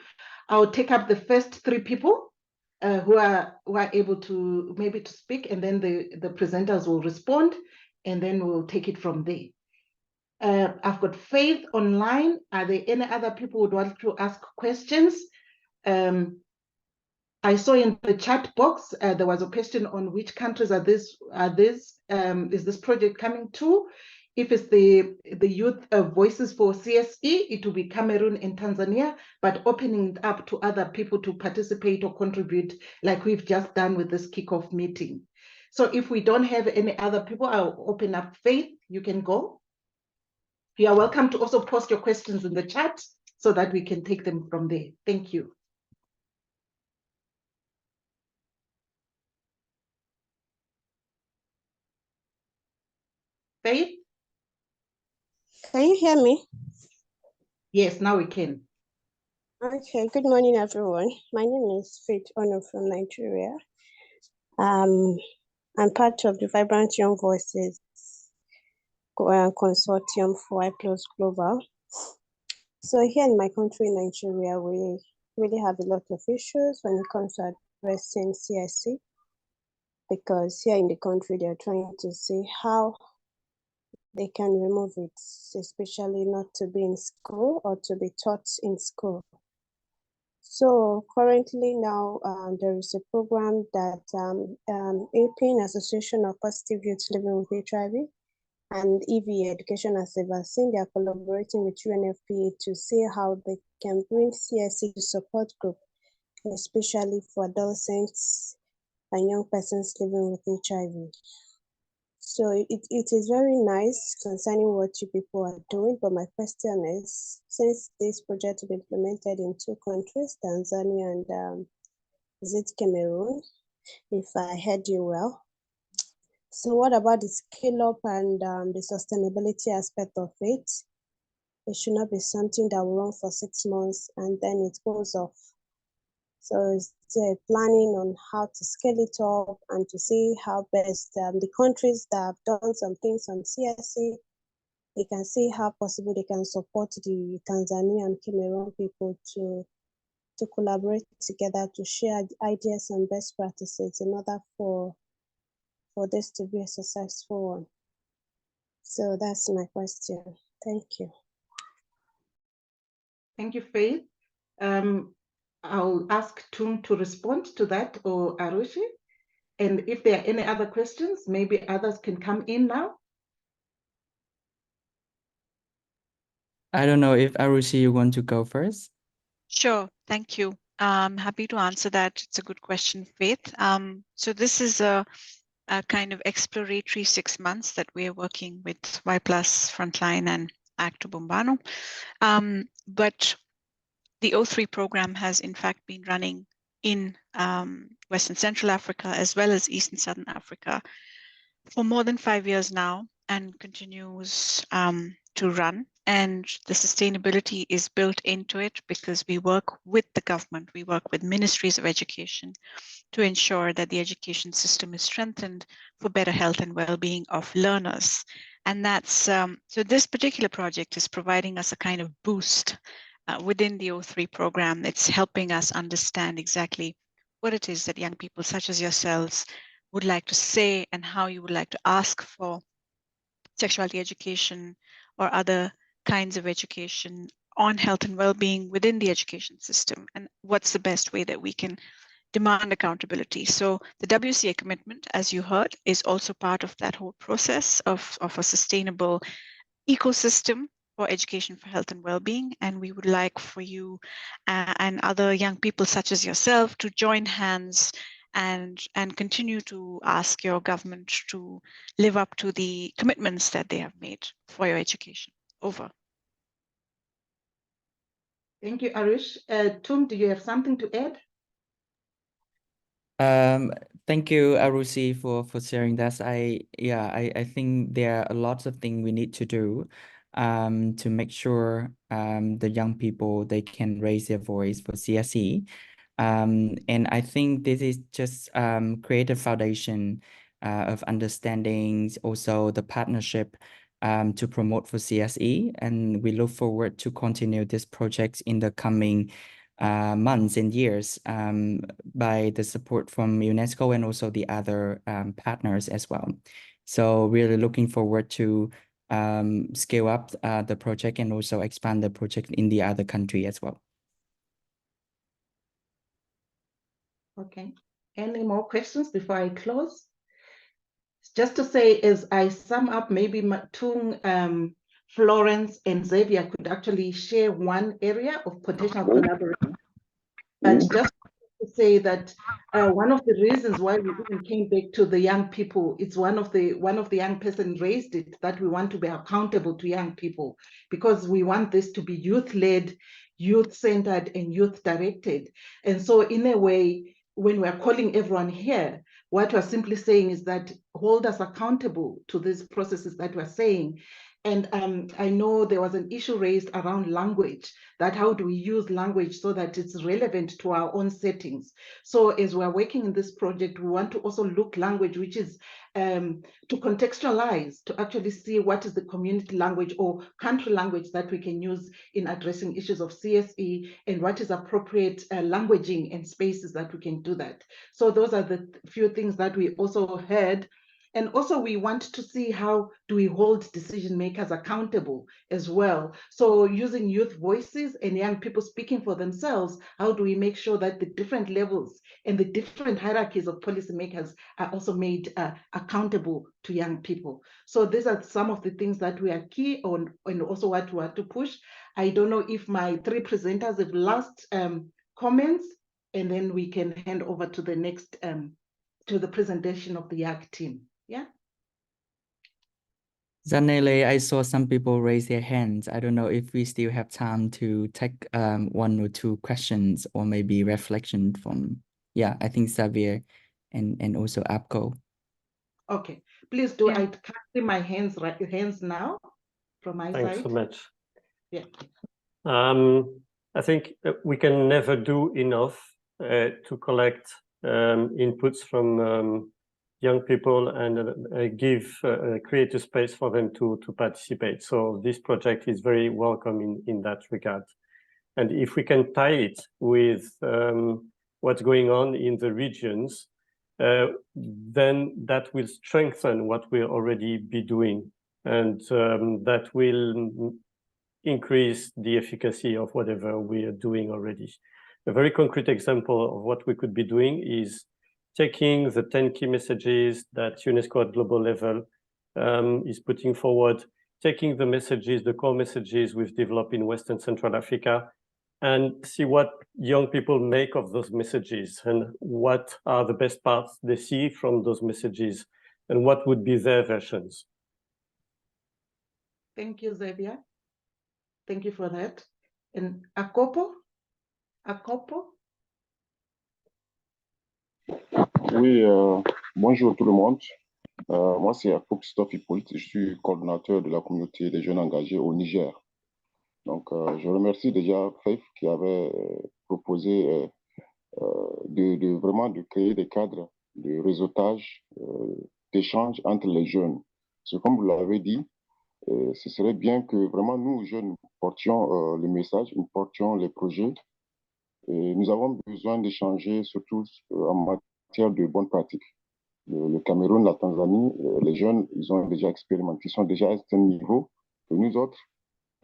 Speaker 11: I'll take up the first 3 people who are able to maybe to speak, and then the presenters will respond, and then we'll take it from there. I've got Faith online. Are there any other people who would want to ask questions? I saw in the chat box there was a question on which countries is this project coming to? If it's the youth voices for CSE, it will be Cameroon and Tanzania, but opening it up to other people to participate or contribute, like we've just done with this kickoff meeting. So if we don't have any other people, I'll open up. Faith, you can go. You are welcome to also post your questions in the chat so that we can take them from there. Thank you. Faith?
Speaker 12: Can you hear me?
Speaker 11: Yes, now we can.
Speaker 12: Okay, good morning, everyone. My name is Faith Ono from Nigeria. I'm part of the Vibrant Young Voices Consortium for I+ Global. So here in my country, Nigeria, we really have a lot of issues when it comes to addressing CSE, because here in the country, they're trying to see how they can remove it, especially not to be in school or to be taught in school. So currently now there is a program that APIN, Association of Positive Youth Living with HIV, and EVA, Education as a Vaccine, they are collaborating with UNFPA to see how they can bring CSE to support group, especially for adolescents and young persons living with HIV. So it is very nice concerning what you people are doing, but my question is, since this project will be implemented in 2 countries, Tanzania and is it Cameroon, if I heard you well. So what about the scale up and the sustainability aspect of it? It should not be something that will run for 6 months and then it goes off. So is there planning on how to scale it up and to see how best the countries that have done some things on CSE, they can see how possible they can support the Tanzania and Cameroon people to collaborate together to share ideas and best practices in order for this to be a successful one. So that's my question. Thank you.
Speaker 11: Thank you, Faith. I'll ask Tum to respond to that, or Arushi. And if there are any other questions, maybe others can come in now.
Speaker 5: I don't know if Arushi, you want to go first?
Speaker 4: Sure, thank you. I'm happy to answer that. It's a good question, Faith. So this is a kind of exploratory 6 months that we are working with Y+, Frontline, and ACT Ubumbano. But the O3 program has in fact been running in Western Central Africa as well as Eastern Southern Africa for more than 5 years now and continues to run. And the sustainability is built into it because we work with the government, we work with ministries of education to ensure that the education system is strengthened for better health and well-being of learners. And that's, so this particular project is providing us a kind of boost within the O3 program. It's helping us understand exactly what it is that young people such as yourselves would like to say and how you would like to ask for sexuality education or other kinds of education on health and well-being within the education system, and what's the best way that we can demand accountability. So the WCA commitment, as you heard, is also part of that whole process of a sustainable ecosystem for education for health and well-being, and we would like for you and other young people such as yourself to join hands and continue to ask your government to live up to the commitments that they have made for your education. Over.
Speaker 11: Thank you, Arush. Tum, do you have something to add?
Speaker 5: Thank you, Arusi, for sharing that. I think there are lots of things we need to do to make sure the young people, they can raise their voice for CSE. And I think this is just create a foundation of understandings, also the partnership to promote for CSE. And we look forward to continue this project in the coming months and years by the support from UNESCO and also the other partners as well. So really looking forward to scale up the project and also expand the project in the other country as well.
Speaker 11: Okay. Any more questions before I close? Just to say, as I sum up, maybe Tung, Florence, and Xavier could actually share one area of potential collaboration. But just to say that one of the reasons why we even came back to the young people, it's one of the young person raised it, that we want to be accountable to young people, because we want this to be youth-led, youth-centered, and youth-directed. And so in a way, when we're calling everyone here, what we're simply saying is that hold us accountable to these processes that we're saying. And I know there was an issue raised around language, that how do we use language so that it's relevant to our own settings. So as we're working in this project, we want to also look language, which is to contextualize, to actually see what is the community language or country language that we can use in addressing issues of CSE, and what is appropriate languaging and spaces that we can do that. So those are the few things that we also heard. And also we want to see how do we hold decision makers accountable as well. So using youth voices and young people speaking for themselves, how do we make sure that the different levels and the different hierarchies of policymakers are also made accountable to young people? So these are some of the things that we are key on, and also what we want to push. I don't know if my three presenters have last comments, and then we can hand over to the next, to the presentation of the YAG team. Yeah.
Speaker 5: Zanele, I saw some people raise their hands. I don't know if we still have time to take one or two questions or maybe reflection from, I think Xavier and also Apco.
Speaker 11: Okay, please do. I can't see my hands now from my side.
Speaker 9: Thanks so much.
Speaker 11: Yeah.
Speaker 9: I think we can never do enough to collect inputs from young people and create a space for them to participate. So this project is very welcome in that regard. And if we can tie it with what's going on in the regions, then that will strengthen what we'll already be doing. And that will increase the efficacy of whatever we are doing already. A very concrete example of what we could be doing is taking the 10 key messages that UNESCO at global level is putting forward, taking the messages, the core messages we've developed in Western Central Africa, and see what young people make of those messages and what are the best parts they see from those messages and what would be their versions.
Speaker 11: Thank you, Xavier. Thank you for that. And Akopo?
Speaker 13: Oui, bonjour tout le monde. Moi, c'est Christophe Hippolyte. Je suis coordonnateur de la communauté des jeunes engagés au Niger. Donc, je remercie déjà Faith qui avait proposé vraiment de créer des cadres de réseautage, d'échange entre les jeunes. Parce que comme vous l'avez dit, ce serait bien que vraiment nous, jeunes, portions le message, nous portions les projets. Et nous avons besoin d'échanger surtout en matière de bonnes pratiques. Le Cameroun, la Tanzanie, les jeunes, ils ont déjà expérimenté, ils sont déjà à un niveau que nous autres,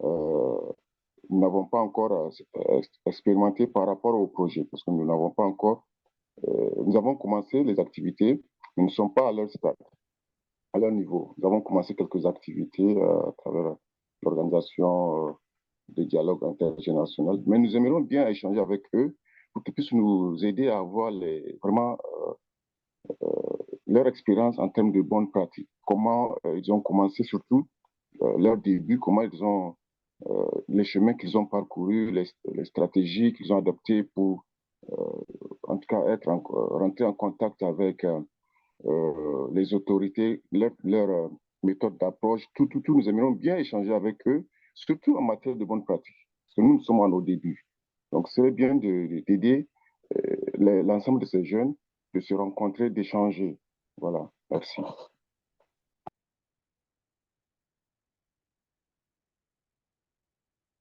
Speaker 13: nous n'avons pas encore expérimenté par rapport au projet, parce que nous n'avons pas encore, nous avons commencé les activités, nous ne sommes pas à leur stade, à leur niveau. Nous avons commencé quelques activités à travers l'organisation de dialogue intergénérationnel. Mais nous aimerions bien échanger avec eux pour qu'ils puissent nous aider à avoir vraiment leur expérience en termes de bonnes pratiques. Comment ils ont commencé, surtout leur début, comment ils ont les chemins qu'ils ont parcourus, les stratégies qu'ils ont adoptées pour, en tout cas, rentrer en contact avec les autorités, leur méthode d'approche, tout, nous aimerions bien échanger avec eux, surtout en matière de bonnes pratiques, parce que nous sommes à nos débuts. Donc, c'est bien d'aider l'ensemble de ces jeunes de se rencontrer, d'échanger. Voilà, merci.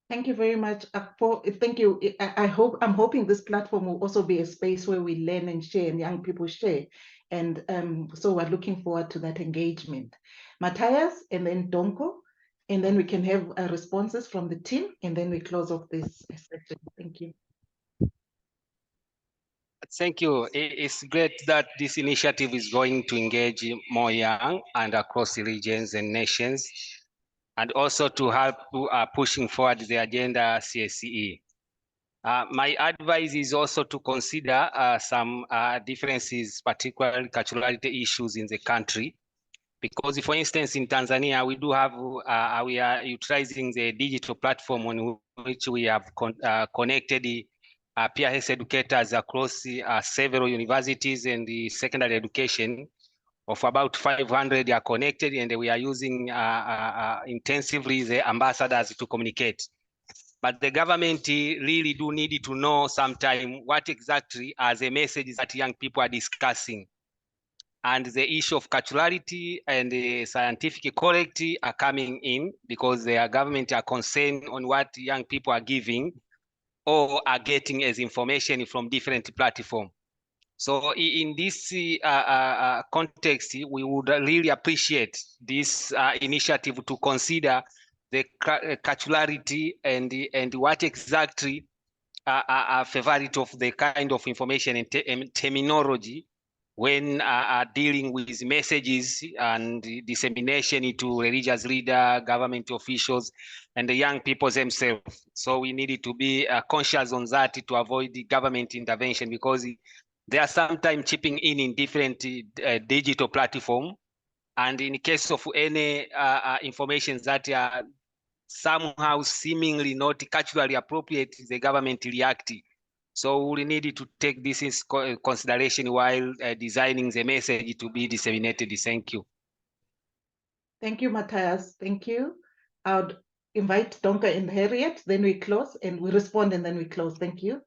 Speaker 11: Thank you very much, Akpo. Thank you. I'm hoping this platform will also be a space where we learn and share and young people share. And so we're looking forward to that engagement. Matthias and then Donko, and then we can have responses from the team, and then we close off this session. Thank you.
Speaker 14: Thank you. It's great that this initiative is going to engage more young and across the regions and nations, and also to help pushing forward the agenda CSE. My advice is also to consider some differences, particularly culturality issues in the country. Because, for instance, in Tanzania, we do have, we are utilizing the digital platform on which we have connected peer health educators across several universities and the secondary education of about 500 are connected, and we are using intensively the ambassadors to communicate. But the government really do need to know sometime what exactly are the messages that young people are discussing. And the issue of culturality and the scientific quality are coming in because the government are concerned on what young people are giving or are getting as information from different platforms. So in this context, we would really appreciate this initiative to consider the culturality and what exactly are favorite of the kind of information and terminology when dealing with messages and dissemination to religious leaders, government officials, and the young people themselves. So we needed to be conscious on that to avoid the government intervention, because they are sometimes chipping in different digital platforms. And in case of any information that are somehow seemingly not culturally appropriate, the government react. So we need to take this in consideration while designing the message to be disseminated. Thank you.
Speaker 11: Thank you, Matthias. Thank you. I would invite Donka and Harriet, then we close, and we respond, and then we close. Thank you.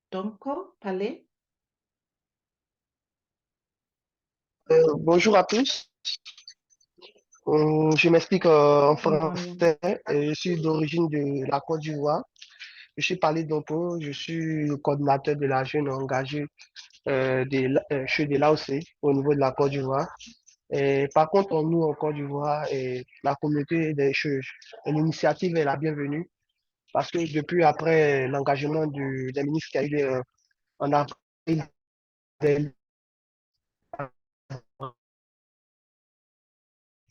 Speaker 11: Donko, Palais.
Speaker 15: Bonjour à tous. Je m'explique en français. Je suis d'origine de la Côte d'Ivoire. Je suis parlé d'Onko. Je suis le coordinateur de la jeune engagée chez de l'AOC au niveau de la Côte d'Ivoire. Par contre, nous, en Côte d'Ivoire, la communauté des choses, l'initiative est la bienvenue parce que depuis après l'engagement des ministres qui a eu en avril,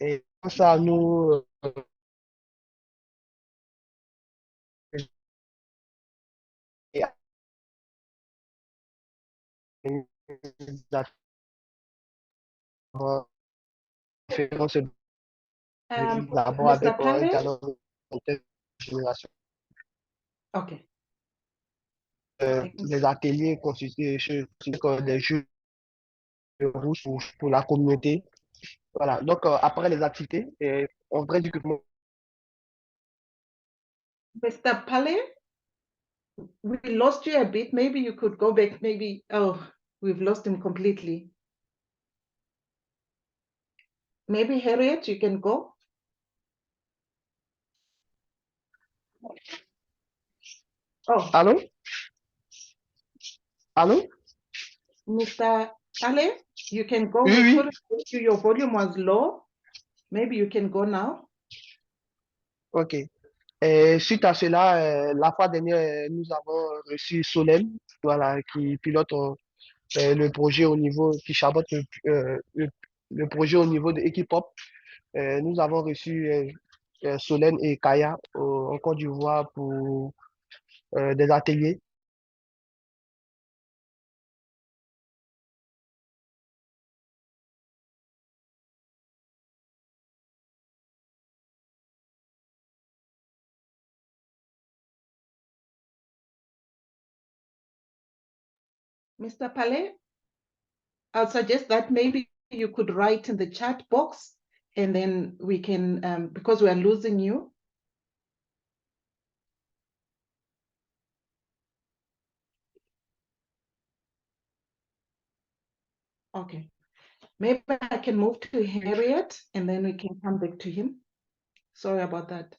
Speaker 15: et ça nous d'abord avec un dialogue intergénération.
Speaker 11: Ok.
Speaker 15: Les ateliers constitués sur des jeux rouges pour la communauté. Voilà. Donc, après les activités, on devrait dire que...
Speaker 11: Mr. Palais, we lost you a bit. Maybe you could go back. Maybe, oh, we've lost him completely. Maybe Harriet, you can go. Oh.
Speaker 15: Allô? Allô?
Speaker 11: Mr. Palais, you can go.
Speaker 15: Oui, oui.
Speaker 11: Your volume was low. Maybe you can go now.
Speaker 15: OK. Suite à cela, la fois dernière, nous avons reçu Solène, voilà, qui pilote le projet au niveau qui chapeaute le projet au niveau de Equipop. Nous avons reçu Solène et Kaya en Côte d'Ivoire pour des ateliers.
Speaker 11: Mr. Palais, I'll suggest that maybe you could write in the chat box and then we can, because we are losing you. Okay, maybe I can move to Harriet and then we can come back to him. Sorry about that.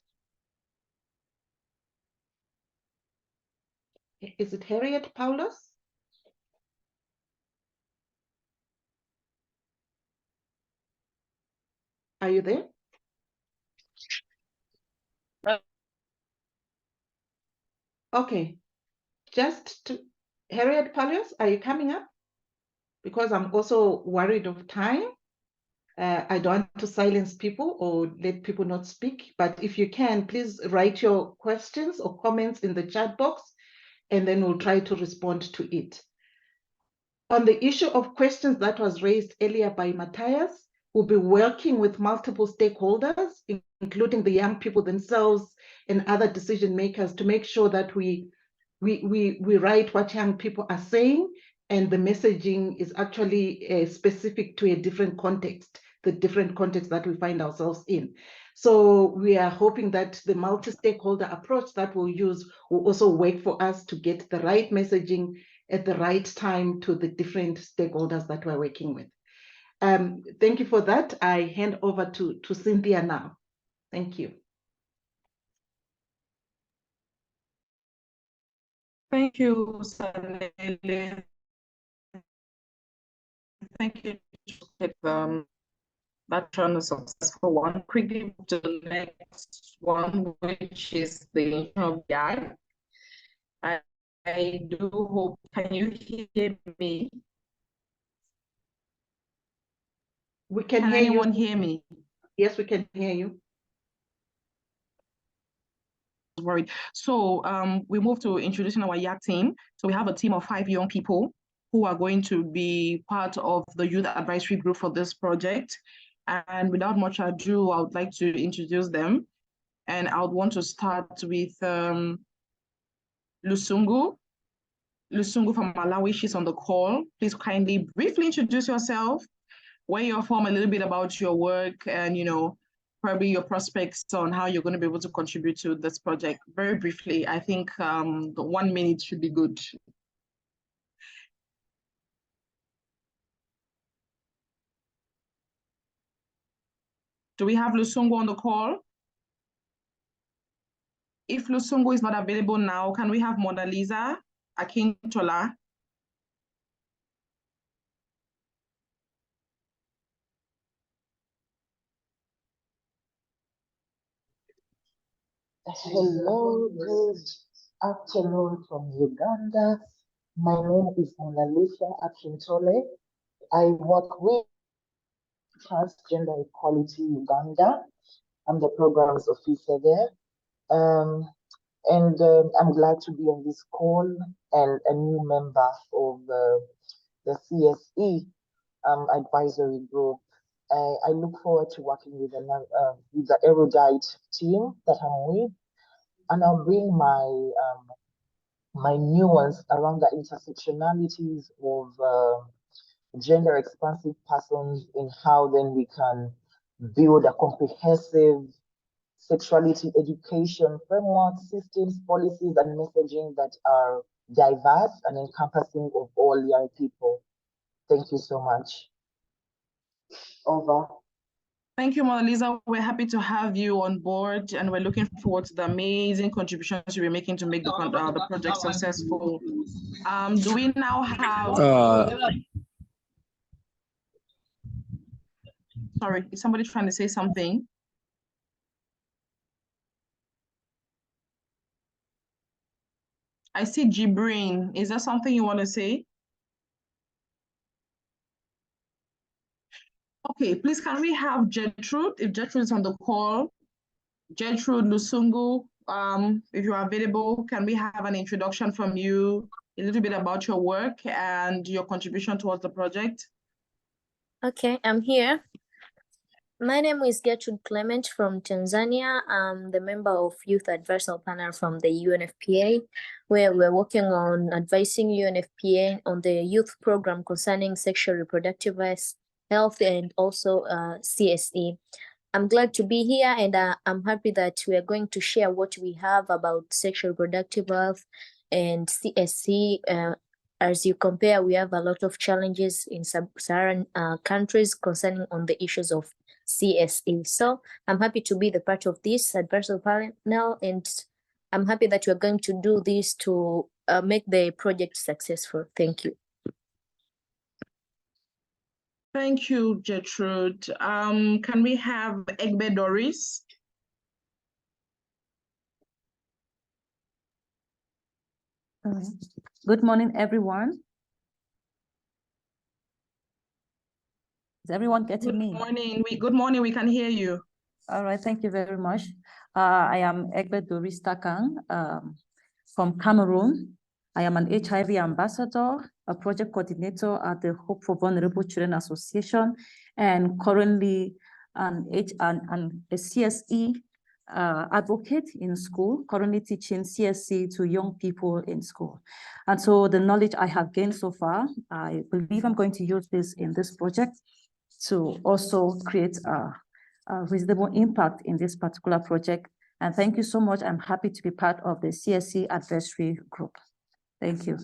Speaker 11: Is it Harriet Paulus? Are you there? Okay, Harriet Paulus, are you coming up? Because I'm also worried of time. I don't want to silence people or let people not speak, but if you can, please write your questions or comments in the chat box, and then we'll try to respond to it. On the issue of questions that was raised earlier by Matthias, we'll be working with multiple stakeholders, including the young people themselves and other decision makers, to make sure that we write what young people are saying, and the messaging is actually specific to a different context, the different context that we find ourselves in. So we are hoping that the multi-stakeholder approach that we'll use will also work for us to get the right messaging at the right time to the different stakeholders that we're working with. Thank you for that. I hand over to Cynthia now. Thank you.
Speaker 1: Thank you, Salele. Thank you for that turn a successful one. Quickly to the next one, which is the BI. I do hope, can you hear me?
Speaker 11: We can hear you.
Speaker 1: Can anyone hear me?
Speaker 11: Yes, we can hear you.
Speaker 1: Worried. So we move to introducing our YAC team. So we have a team of 5 young people who are going to be part of the youth advisory group for this project. And without much ado, I would like to introduce them. And I would want to start with Lusungu. Lusungu from Malawi, she's on the call. Please kindly briefly introduce yourself, where you're from, a little bit about your work, and probably your prospects on how you're going to be able to contribute to this project. Very briefly, I think the 1 minute should be good. Do we have Lusungu on the call? If Lusungu is not available now, can we have Mona Lisa Akintola?
Speaker 16: Hello, good afternoon from Uganda. My name is Mona Lisa Akintole. I work with Transgender Equality Uganda. I'm the programs officer there. I'm glad to be on this call and a new member of the CSE advisory group. I look forward to working with the erudite team that I'm with, and I'll bring my nuance around the intersectionalities of gender expansive persons in how then we can build a comprehensive sexuality education framework, systems, policies, and messaging that are diverse and encompassing of all young people. Thank you so much. Over.
Speaker 1: Thank you, Mona Lisa. We're happy to have you on board, and we're looking forward to the amazing contributions you'll be making to make the project successful. Do we now have... Sorry, is somebody trying to say something? I see Jibrin. Is there something you want to say? Okay, please can we have Gertrude? If Gertrude is on the call, Gertrude Lusungu, if you are available, can we have an introduction from you, a little bit about your work and your contribution towards the project?
Speaker 17: Okay, I'm here. My name is Gertrude Clement from Tanzania. I'm the member of Youth Advisory Panel from the UNFPA, where we're working on advising UNFPA on the youth program concerning sexual reproductive health and also CSE. I'm glad to be here, and I'm happy that we are going to share what we have about sexual reproductive health and CSE. As you compare, we have a lot of challenges in sub-Saharan countries concerning on the issues of CSE. So I'm happy to be the part of this advisory panel, and I'm happy that we're going to do this to make the project successful. Thank you.
Speaker 1: Thank you, Gertrude. Can we have Egbe Doris?
Speaker 18: Good morning, everyone. Is everyone getting me?
Speaker 1: Good morning, we can hear you.
Speaker 18: All right, thank you very much. I am Egbe Doris Takang from Cameroon. I am an HIV ambassador, a project coordinator at the Hope for Vulnerable Children Association, and currently a CSE advocate in school, currently teaching CSE to young people in school. And so the knowledge I have gained so far, I believe I'm going to use this in this project to also create a reasonable impact in this particular project. And thank you so much. I'm happy to be part of the CSE advisory group. Thank you.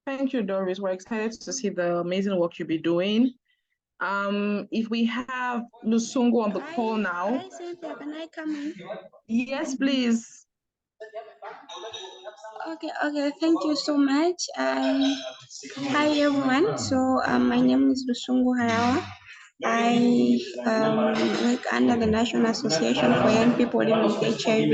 Speaker 1: Thank you, Doris. We're excited to see the amazing work you'll be doing. If we have Lusungu on the call now.
Speaker 19: Hi, Cynthia, can I come in?
Speaker 1: Yes, please.
Speaker 19: Okay, thank you so much. Hi, everyone. So my name is Lusungu Harawa. I work under the National Association for Young People Living with HIV,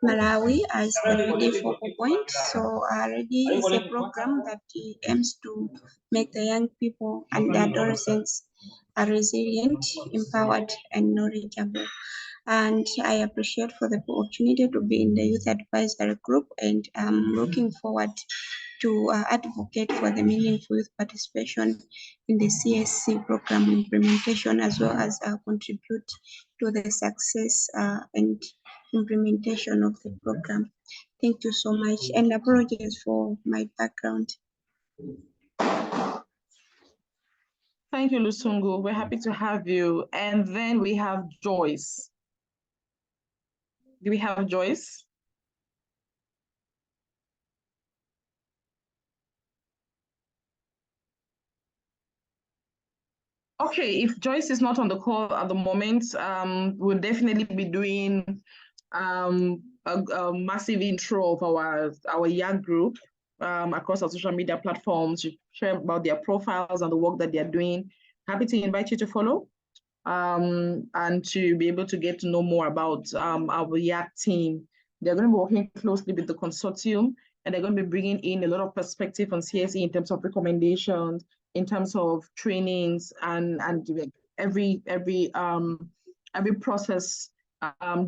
Speaker 19: Malawi, as the READY focal point. So READY is a program that aims to make the young people and the adolescents resilient, empowered, and knowledgeable. And I appreciate for the opportunity to be in the youth advisory group, and I'm looking forward to advocate for the meaningful youth participation in the CSC program implementation, as well as contribute to the success and implementation of the program. Thank you so much, and apologies for my background.
Speaker 1: Thank you, Lusungu. We're happy to have you. And then we have Joyce. Do we have Joyce? Okay, if Joyce is not on the call at the moment, we'll definitely be doing a massive intro of our young group across our social media platforms to share about their profiles and the work that they're doing. Happy to invite you to follow and to be able to get to know more about our YAC team. They're going to be working closely with the consortium, and they're going to be bringing in a lot of perspective on CSE in terms of recommendations, in terms of trainings, and every process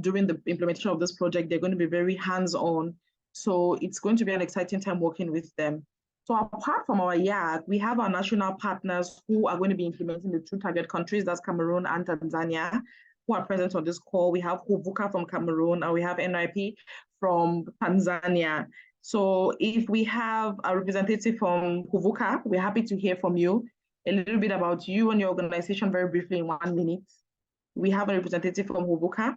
Speaker 1: during the implementation of this project. They're going to be very hands-on. So it's going to be an exciting time working with them. So apart from our YAC, we have our national partners who are going to be implementing the two target countries, that's Cameroon and Tanzania, who are present on this call. We have Huvuka from Cameroon, and we have NIP from Tanzania. So if we have a representative from Huvuka, we're happy to hear from you a little bit about you and your organization very briefly in 1 minute. We have a representative from Huvuka.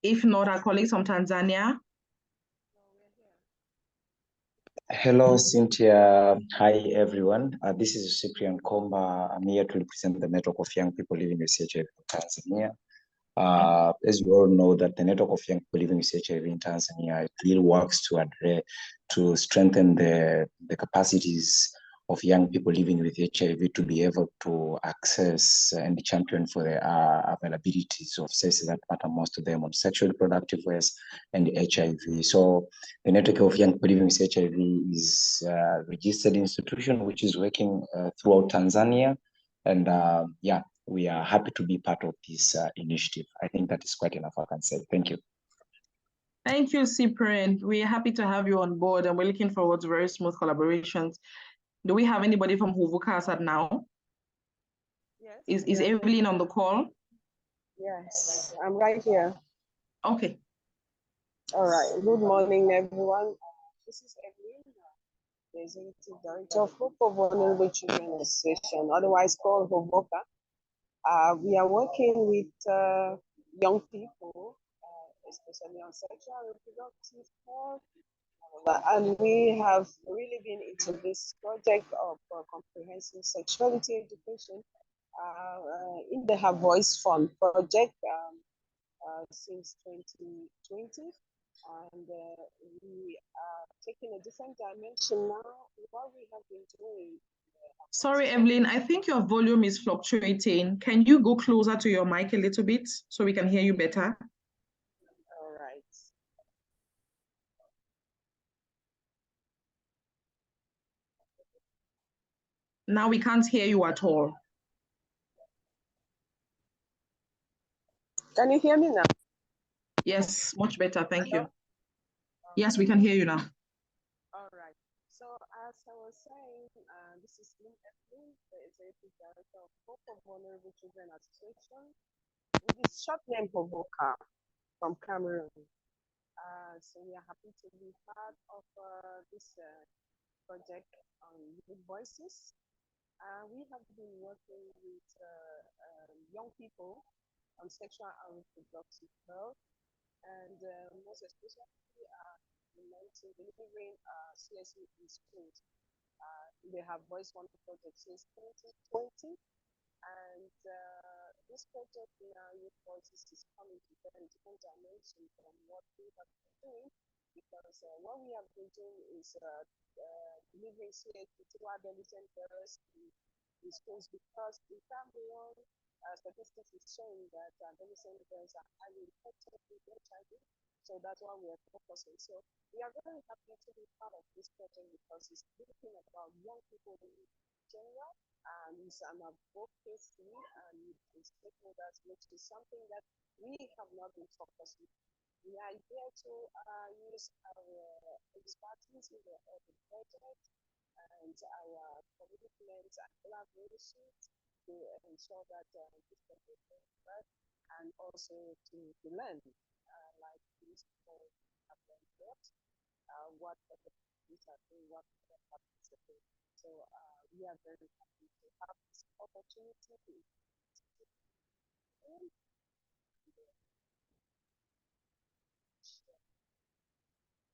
Speaker 1: If not, our colleagues from Tanzania.
Speaker 20: Hello, Cynthia. Hi, everyone. This is Cyprian Komba. I'm here to represent the network of young people living with HIV in Tanzania. As you all know, that the network of young people living with HIV in Tanzania, it really works to strengthen the capacities of young people living with HIV to be able to access and champion for the availabilities of services that matter most to them on sexually productive ways and HIV. So the network of young people living with HIV is a registered institution which is working throughout Tanzania. And yeah, we are happy to be part of this initiative. I think that is quite enough I can say. Thank you.
Speaker 1: Thank you, Cyprian. We're happy to have you on board and we're looking forward to very smooth collaborations. Do we have anybody from Huvukasat now?
Speaker 21: Yes.
Speaker 1: Is Evelyn on the call?
Speaker 21: Yes, I'm right here.
Speaker 1: Okay.
Speaker 21: All right. Good morning, everyone. This is Evelyn, the Executive Director of Hope for Vulnerable Children Association, otherwise called HOVOCA. We are working with young people, especially on sexual and reproductive health. And we have really been into this project of comprehensive sexuality education in the Her Voice Fund project since 2020. And we are taking a different dimension now. What we have been doing.
Speaker 1: Sorry, Evelyn, I think your volume is fluctuating. Can you go closer to your mic a little bit so we can hear you better?
Speaker 21: All right.
Speaker 1: Now we can't hear you at all.
Speaker 21: Can you hear me now?
Speaker 1: Yes, much better. Thank you. Yes, we can hear you now.
Speaker 21: All right. So as I was saying, this is Lynn Evelyn, the Executive Director of Hope for Vulnerable Children Association, with the short name HOVOCA from Cameroon. So we are happy to be part of this project on Youth Voices. We have been working with young people on sexual and reproductive health, and most especially delivering CSE in schools. They have Voice One project since 2020, and this project now Youth Voices is coming to a different dimension from what we have been doing, because what we have been doing is delivering CSE to adolescent girls in schools, because in Cameroon, statistics is showing that adolescent girls are highly infected with HIV. So that's why we are focusing. So we are very happy to be part of this project because it's looking about young people in general, and it's an advocacy and it's stakeholders, which is something that we have not been focusing. We are here to use our expertise in the project and our commitments and collaborations to ensure that this project will work, and also to learn, like these people have learned what these are doing, what they are participating. So we are very happy to have this opportunity.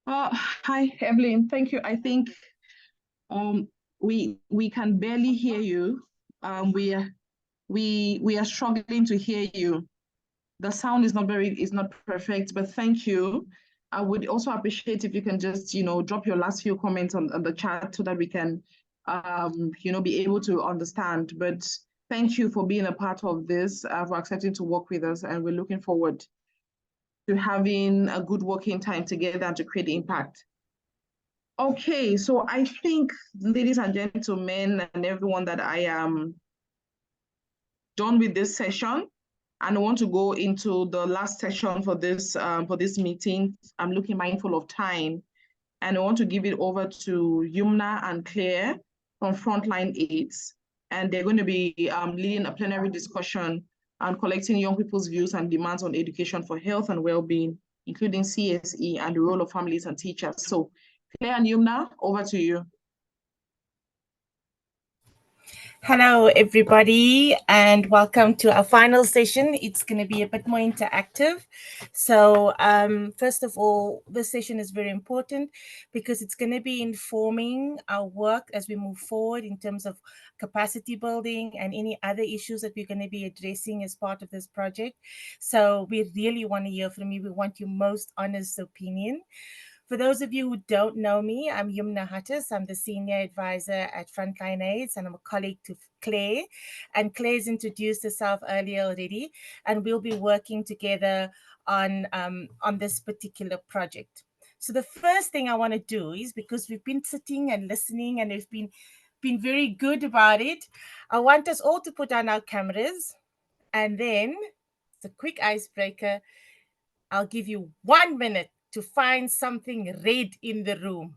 Speaker 1: Hi, Evelyn. Thank you. I think we can barely hear you. We are struggling to hear you. The sound is not perfect, but thank you. I would also appreciate if you can just drop your last few comments on the chat so that we can be able to understand. But thank you for being a part of this, for accepting to work with us, and we're looking forward to having a good working time together and to create impact. Okay, so I think, ladies and gentlemen, and everyone, that I am done with this session, and I want to go into the last session for this meeting. I'm looking mindful of time, and I want to give it over to Yumna and Claire from Frontline AIDS, and they're going to be leading a plenary discussion on collecting young people's views and demands on education for health and well-being, including CSE and the role of families and teachers. So Claire and Yumna, over to you.
Speaker 22: Hello, everybody, and welcome to our final session. It's going to be a bit more interactive. So first of all, this session is very important because it's going to be informing our work as we move forward in terms of capacity building and any other issues that we're going to be addressing as part of this project. So we really want to hear from you. We want your most honest opinion. For those of you who don't know me, I'm Yumna Hattis. I'm the Senior Advisor at Frontline AIDS, and I'm a colleague to Claire. And Claire's introduced herself earlier already, and we'll be working together on this particular project. So the first thing I want to do is, because we've been sitting and listening and we've been very good about it, I want us all to put on our cameras, and then it's a quick icebreaker. I'll give you 1 minute to find something red in the room.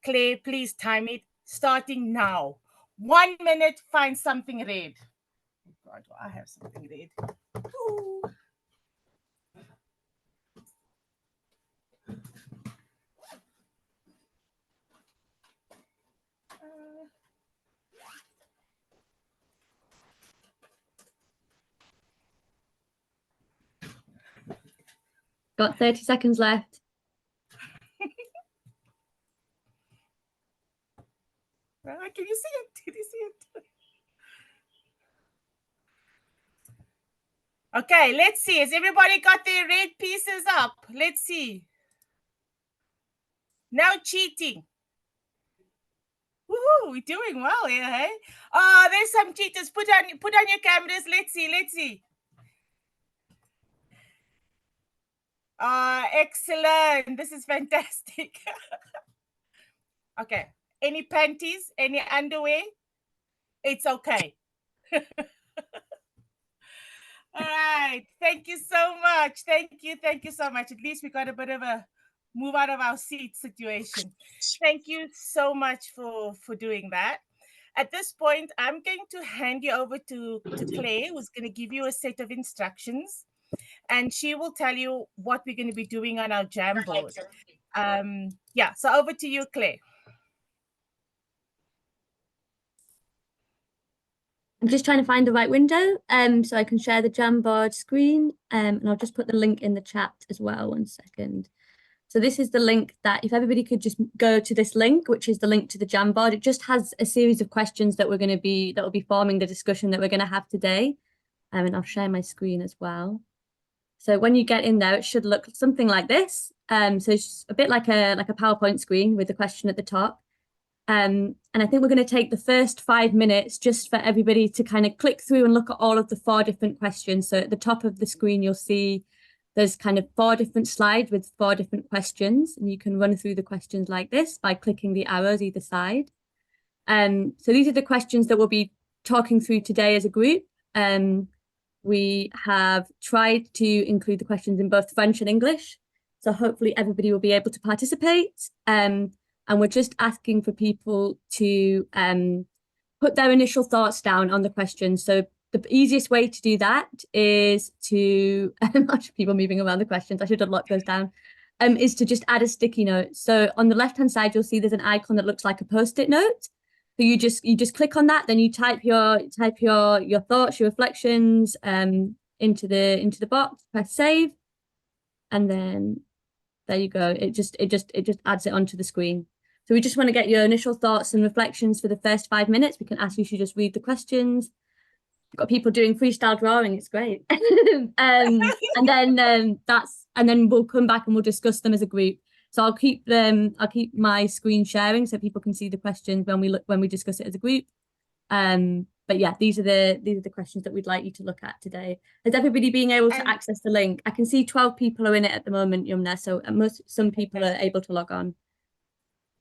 Speaker 22: Claire, please time it, starting now. 1 minute, find something red. Oh God, I have something red. Ooh.
Speaker 2: Got 30 seconds left.
Speaker 22: Can you see it? Did you see it? Okay, let's see. Has everybody got their red pieces up? Let's see. No cheating. Woohoo, we're doing well here, hey? Oh, there's some cheaters. Put on your cameras. Let's see. Excellent. This is fantastic. Okay. Any panties? Any underwear? It's okay. All right. Thank you so much. Thank you so much. At least we got a bit of a move out of our seat situation. Thank you so much for doing that. At this point, I'm going to hand you over to Claire, who's going to give you a set of instructions, and she will tell you what we're going to be doing on our Jamboard. Yeah, so over to you, Claire.
Speaker 2: I'm just trying to find the right window so I can share the Jamboard screen, and I'll just put the link in the chat as well. 1 second. So this is the link that, if everybody could just go to this link, which is the link to the Jamboard, it just has a series of questions that will be forming the discussion that we're going to have today. And I'll share my screen as well. So when you get in there, it should look something like this. So it's a bit like a PowerPoint screen with the question at the top. And I think we're going to take the first 5 minutes just for everybody to kind of click through and look at all of the 4 different questions. So at the top of the screen, you'll see there's kind of 4 different slides with 4 different questions, and you can run through the questions like this by clicking the arrows either side. So these are the questions that we'll be talking through today as a group. We have tried to include the questions in both French and English, so hopefully everybody will be able to participate. And we're just asking for people to put their initial thoughts down on the questions. So the easiest way to do that is to, people moving around the questions, I should have locked those down, is to just add a sticky note. So on the left-hand side, you'll see there's an icon that looks like a Post-it note. So you just click on that, then you type your thoughts, your reflections into the box, press save, and then there you go. It just adds it onto the screen. So we just want to get your initial thoughts and reflections for the first 5 minutes. We can ask you to just read the questions. We've got people doing freestyle drawing. It's great. and then we'll come back and we'll discuss them as a group. So I'll keep my screen sharing so people can see the questions when we discuss it as a group. But yeah, these are the questions that we'd like you to look at today. Has everybody been able to access the link? I can see 12 people are in it at the moment, Yumna, so some people are able to log on.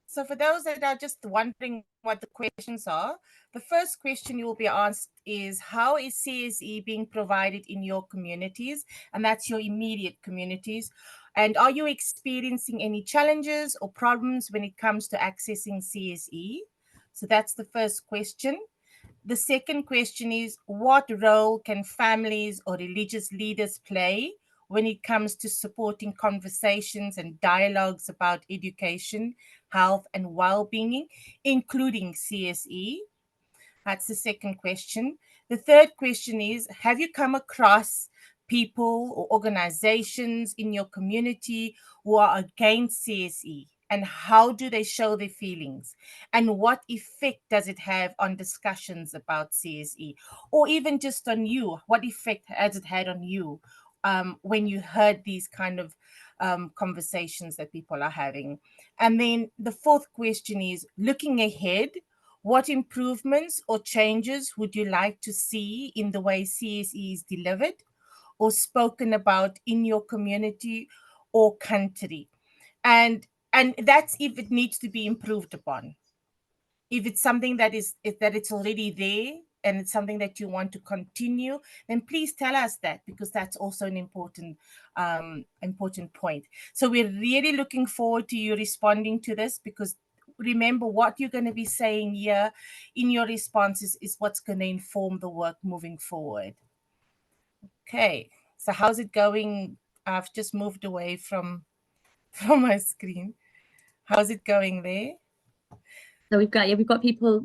Speaker 22: So for those that are just wondering what the questions are, the first question you will be asked is, how is CSE being provided in your communities? And that's your immediate communities. And are you experiencing any challenges or problems when it comes to accessing CSE? So that's the first question. The second question is, what role can families or religious leaders play when it comes to supporting conversations and dialogues about education, health, and well-being, including CSE? That's the second question. The third question is, have you come across people or organizations in your community who are against CSE? And how do they show their feelings? And what effect does it have on discussions about CSE? Or even just on you? What effect has it had on you when you heard these kind of conversations that people are having. And then the fourth question is, looking ahead, what improvements or changes would you like to see in the way CSE is delivered or spoken about in your community or country? And that's if it needs to be improved upon. If it's something that it's already there and it's something that you want to continue, then please tell us that, because that's also an important point. So we're really looking forward to you responding to this, because remember, what you're going to be saying here in your responses is what's going to inform the work moving forward. Okay, so how's it going? I've just moved away from my screen. How's it going there?
Speaker 2: So we've got people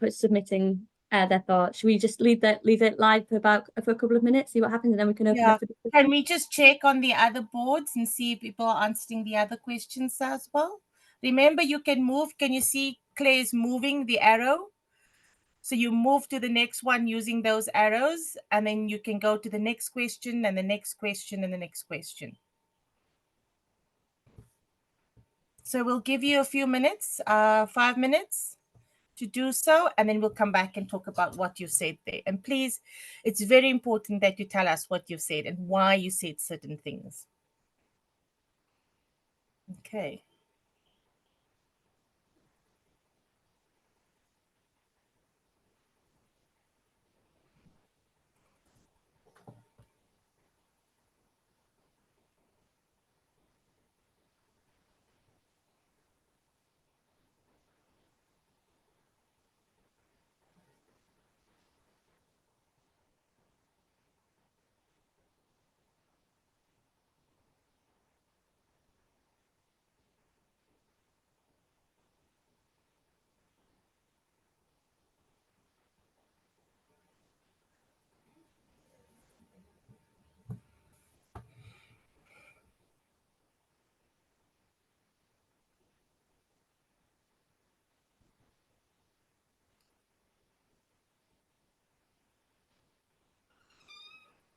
Speaker 2: submitting their thoughts. Should we just leave it live for a couple of minutes, see what happens, and then we can open up for discussion?
Speaker 22: Can we just check on the other boards and see if people are answering the other questions as well? Remember, you can move. Can you see Claire's moving the arrow? So you move to the next one using those arrows, and then you can go to the next question and the next question and the next question. So we'll give you a few minutes, 5 minutes to do so, and then we'll come back and talk about what you said there. And please, it's very important that you tell us what you said and why you said certain things. Okay.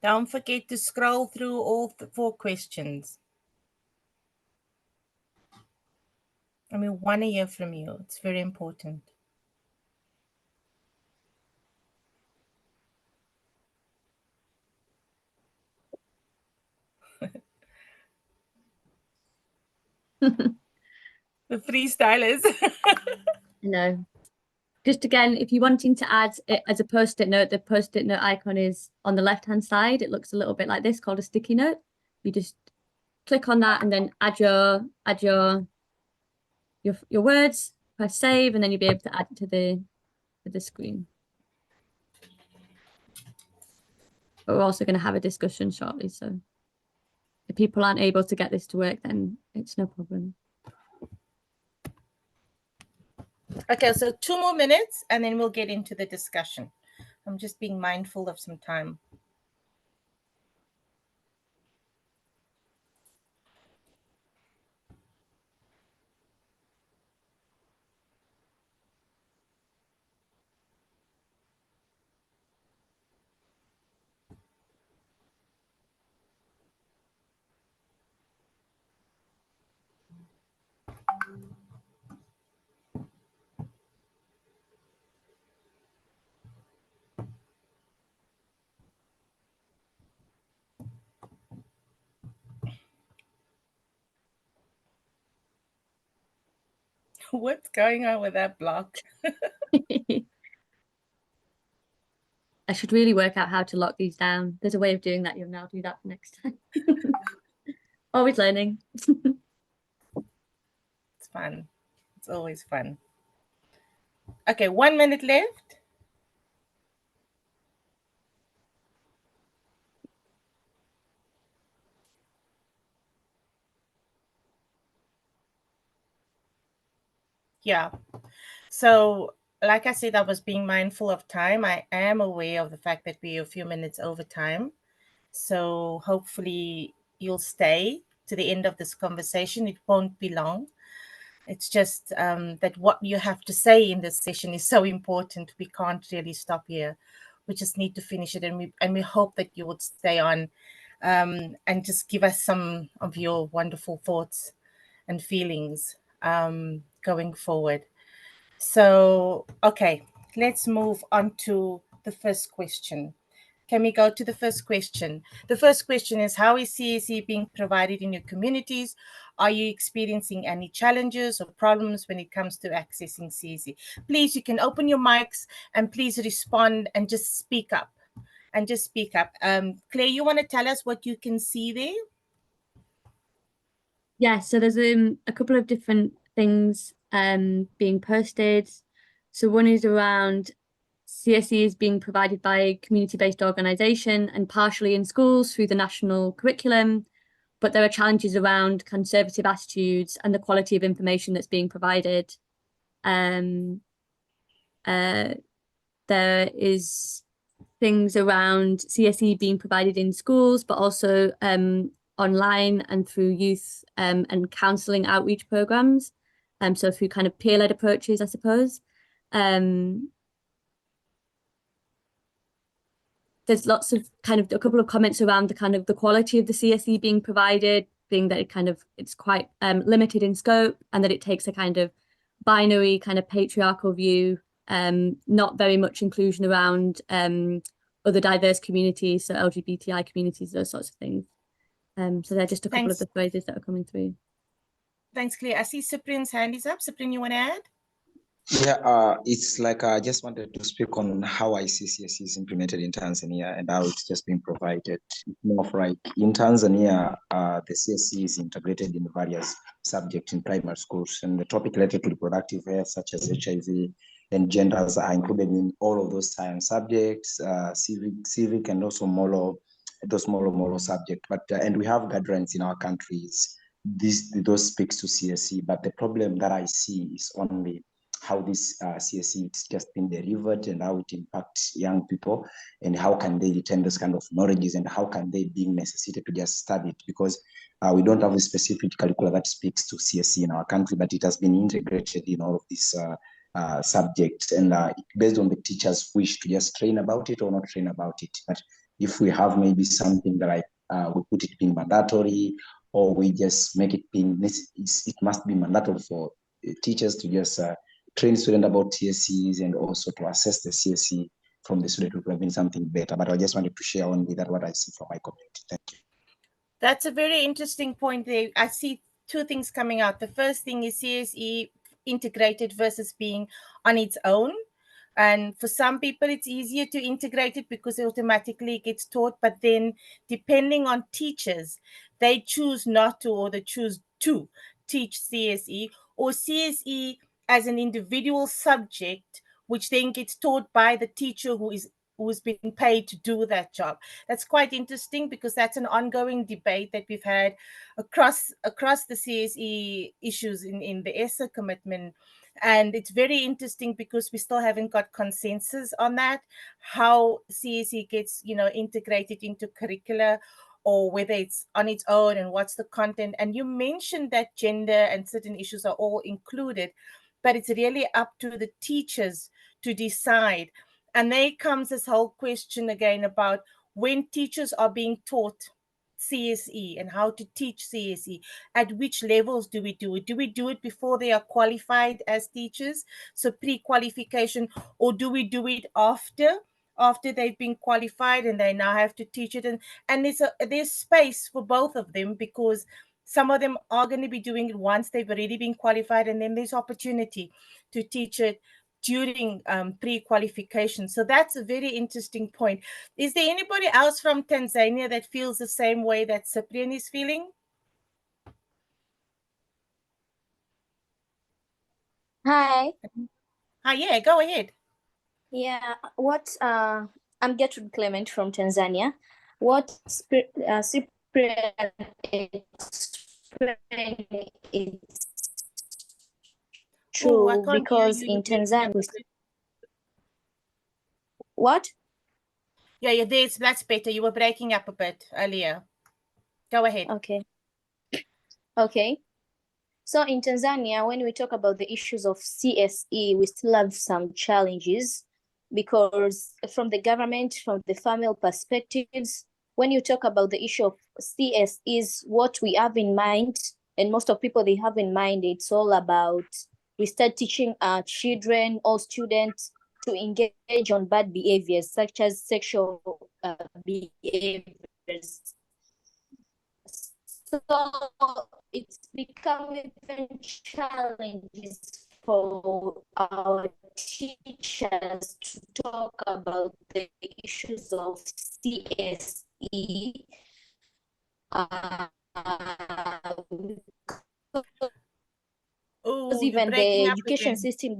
Speaker 22: Don't forget to scroll through all 4 questions. And we want to hear from you. It's very important. The freestylers.
Speaker 2: No. Just again, if you're wanting to add it as a post-it note, the post-it note icon is on the left-hand side. It looks a little bit like this, called a sticky note. You just click on that and then add your words, press save, and then you'll be able to add it to the screen. But we're also going to have a discussion shortly, so if people aren't able to get this to work, then it's no problem.
Speaker 22: Okay, so 2 more minutes and then we'll get into the discussion. I'm just being mindful of some time. What's going on with that block?
Speaker 2: I should really work out how to lock these down. There's a way of doing that. You'll now do that for next time. Always learning.
Speaker 22: It's fun. It's always fun. Okay, 1 minute left. Yeah. So, like I said, I was being mindful of time. I am aware of the fact that we're a few minutes over time. So hopefully you'll stay to the end of this conversation. It won't be long. It's just that what you have to say in this session is so important. We can't really stop here. We just need to finish it, and we hope that you would stay on and just give us some of your wonderful thoughts and feelings going forward. So, okay, let's move on to the first question. Can we go to the first question? The first question is, how is CSE being provided in your communities? Are you experiencing any challenges or problems when it comes to accessing CSE? Please, you can open your mics and please respond and just speak up. Claire, you want to tell us what you can see there?
Speaker 2: Yeah, so there's a couple of different things being posted. So one is around CSE is being provided by a community-based organisation and partially in schools through the national curriculum, but there are challenges around conservative attitudes and the quality of information that's being provided. There is things around CSE being provided in schools, but also online and through youth and counselling outreach programs. So through kind of peer-led approaches, I suppose. There's lots of kind of a couple of comments around the kind of the quality of the CSE being provided, being that it's quite limited in scope and that it takes a kind of binary kind of patriarchal view, not very much inclusion around other diverse communities, so LGBTI communities, those sorts of things. So they're just a couple of the phrases that are coming through.
Speaker 22: Thanks, Claire. I see Cyprian's hand is up. Cyprian, you want to add?
Speaker 20: Yeah, it's like I just wanted to speak on how I see CSE is implemented in Tanzania and how it's just being provided. More of like in Tanzania, the CSE is integrated in various subjects in primary schools, and the topic related to reproductive health, such as HIV and genders, are included in all of those science subjects, civic, and also moral, those moral subjects. But and we have guidelines in our countries. Those speaks to CSE, but the problem that I see is only how this CSE it's just been delivered and how it impacts young people and how can they retain this kind of knowledges and how can they be necessitated to just study it, because we don't have a specific curriculum that speaks to CSE in our country, but it has been integrated in all of these subjects and based on the teacher's wish to just train about it or not train about it. But if we have maybe something that we put it being mandatory, or we just make it being, it must be mandatory for teachers to just train students about CSEs and also to assess the CSE from the student who have been something better. But I just wanted to share only that what I see from my community. Thank you.
Speaker 22: That's a very interesting point there. I see two things coming out. The first thing is CSE integrated versus being on its own. And for some people, it's easier to integrate it because it automatically gets taught. But then depending on teachers, they choose not to, or they choose to teach CSE, or CSE as an individual subject, which then gets taught by the teacher who's been paid to do that job. That's quite interesting because that's an ongoing debate that we've had across the CSE issues in the ESSA commitment. And it's very interesting because we still haven't got consensus on that, how CSE gets, integrated into curricula, or whether it's on its own and what's the content. And you mentioned that gender and certain issues are all included, but it's really up to the teachers to decide. And there comes this whole question again about when teachers are being taught CSE and how to teach CSE, at which levels do we do it? Do we do it before they are qualified as teachers, so pre-qualification, or do we do it after they've been qualified and they now have to teach it? And there's space for both of them, because some of them are going to be doing it once they've already been qualified, and then there's opportunity to teach it during pre-qualification. So that's a very interesting point. Is there anybody else from Tanzania that feels the same way that Cyprian is feeling?
Speaker 17: Hi.
Speaker 22: Hi, yeah, go ahead.
Speaker 17: Yeah, I'm Gertrude Clement from Tanzania. What Cyprian explained is true, because in Tanzania, what?
Speaker 22: Yeah, that's better. You were breaking up a bit earlier. Go ahead.
Speaker 17: Okay. So in Tanzania, when we talk about the issues of CSE, we still have some challenges, because from the government, from the family perspectives, when you talk about the issue of CSEs, what we have in mind, and most of people they have in mind, it's all about we start teaching our children or students to engage on bad behaviors such as sexual behaviors. So it's becoming even challenges for our teachers to talk about the issues of CSE.
Speaker 22: Oh,
Speaker 17: even the education system,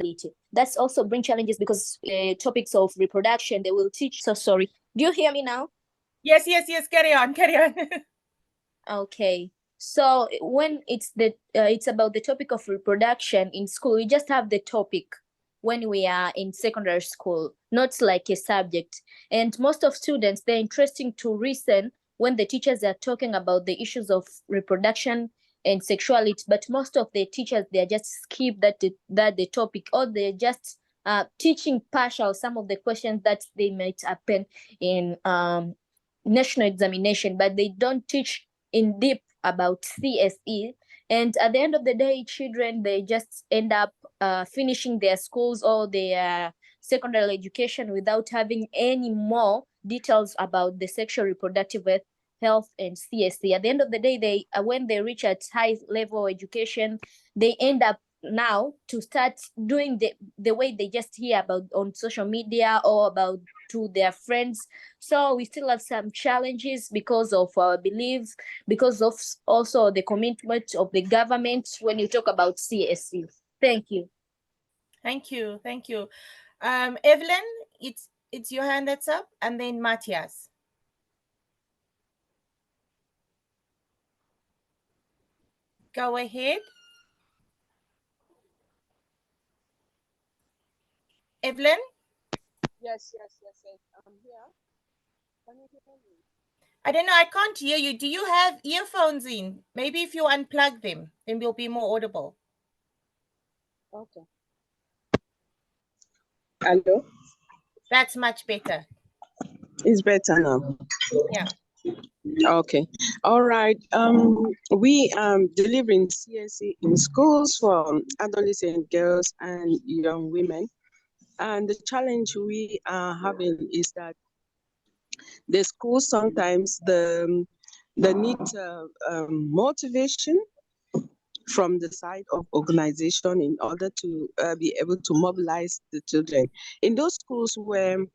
Speaker 17: that's also bring challenges because topics of reproduction, they will teach. So sorry, do you hear me now?
Speaker 22: Yes, carry on.
Speaker 17: Okay, so when it's about the topic of reproduction in school, we just have the topic when we are in secondary school, not like a subject. And most of students, they're interesting to listen when the teachers are talking about the issues of reproduction and sexuality, but most of the teachers, they just skip the topic, or they're just teaching partial some of the questions that they might happen in national examination, but they don't teach in deep about CSE. And at the end of the day, children, they just end up finishing their schools or their secondary education without having any more details about the sexual reproductive health and CSE. At the end of the day, when they reach at high level education, they end up now to start doing the way they just hear about on social media or about to their friends. So we still have some challenges because of our beliefs, because of also the commitment of the government when you talk about CSE. Thank you.
Speaker 22: Thank you. Evelyn, it's your hand that's up, and then Matthias. Go ahead. Evelyn?
Speaker 16: Yes, I'm here. Can you hear me?
Speaker 22: I don't know, I can't hear you. Do you have earphones in? Maybe if you unplug them, then we'll be more audible.
Speaker 16: Okay. Hello?
Speaker 22: That's much better.
Speaker 16: It's better now.
Speaker 22: Yeah.
Speaker 16: Okay. All right. We delivering CSE in schools for adolescent girls and young women. And the challenge we are having is that the schools sometimes the need motivation from the side of organization in order to be able to mobilize the children. In those schools where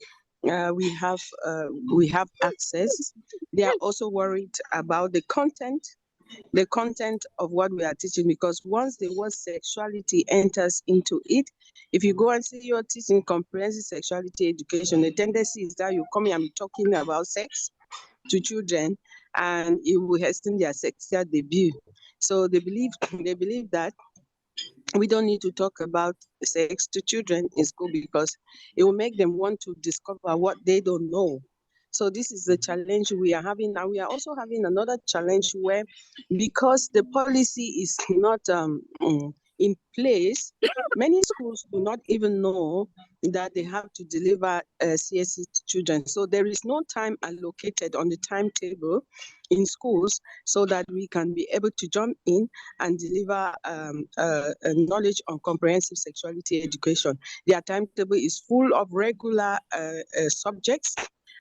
Speaker 16: we have access, they are also worried about the content of what we are teaching, because once the word sexuality enters into it, if you go and see you're teaching comprehensive sexuality education, the tendency is that you come here and be talking about sex to children and it will hasten their sexual debut. So they believe that we don't need to talk about sex to children in school because it will make them want to discover what they don't know. So this is the challenge we are having now. We are also having another challenge where, because the policy is not in place, many schools do not even know that they have to deliver CSE to children. So there is no time allocated on the timetable in schools so that we can be able to jump in and deliver knowledge on comprehensive sexuality education. Their timetable is full of regular subjects,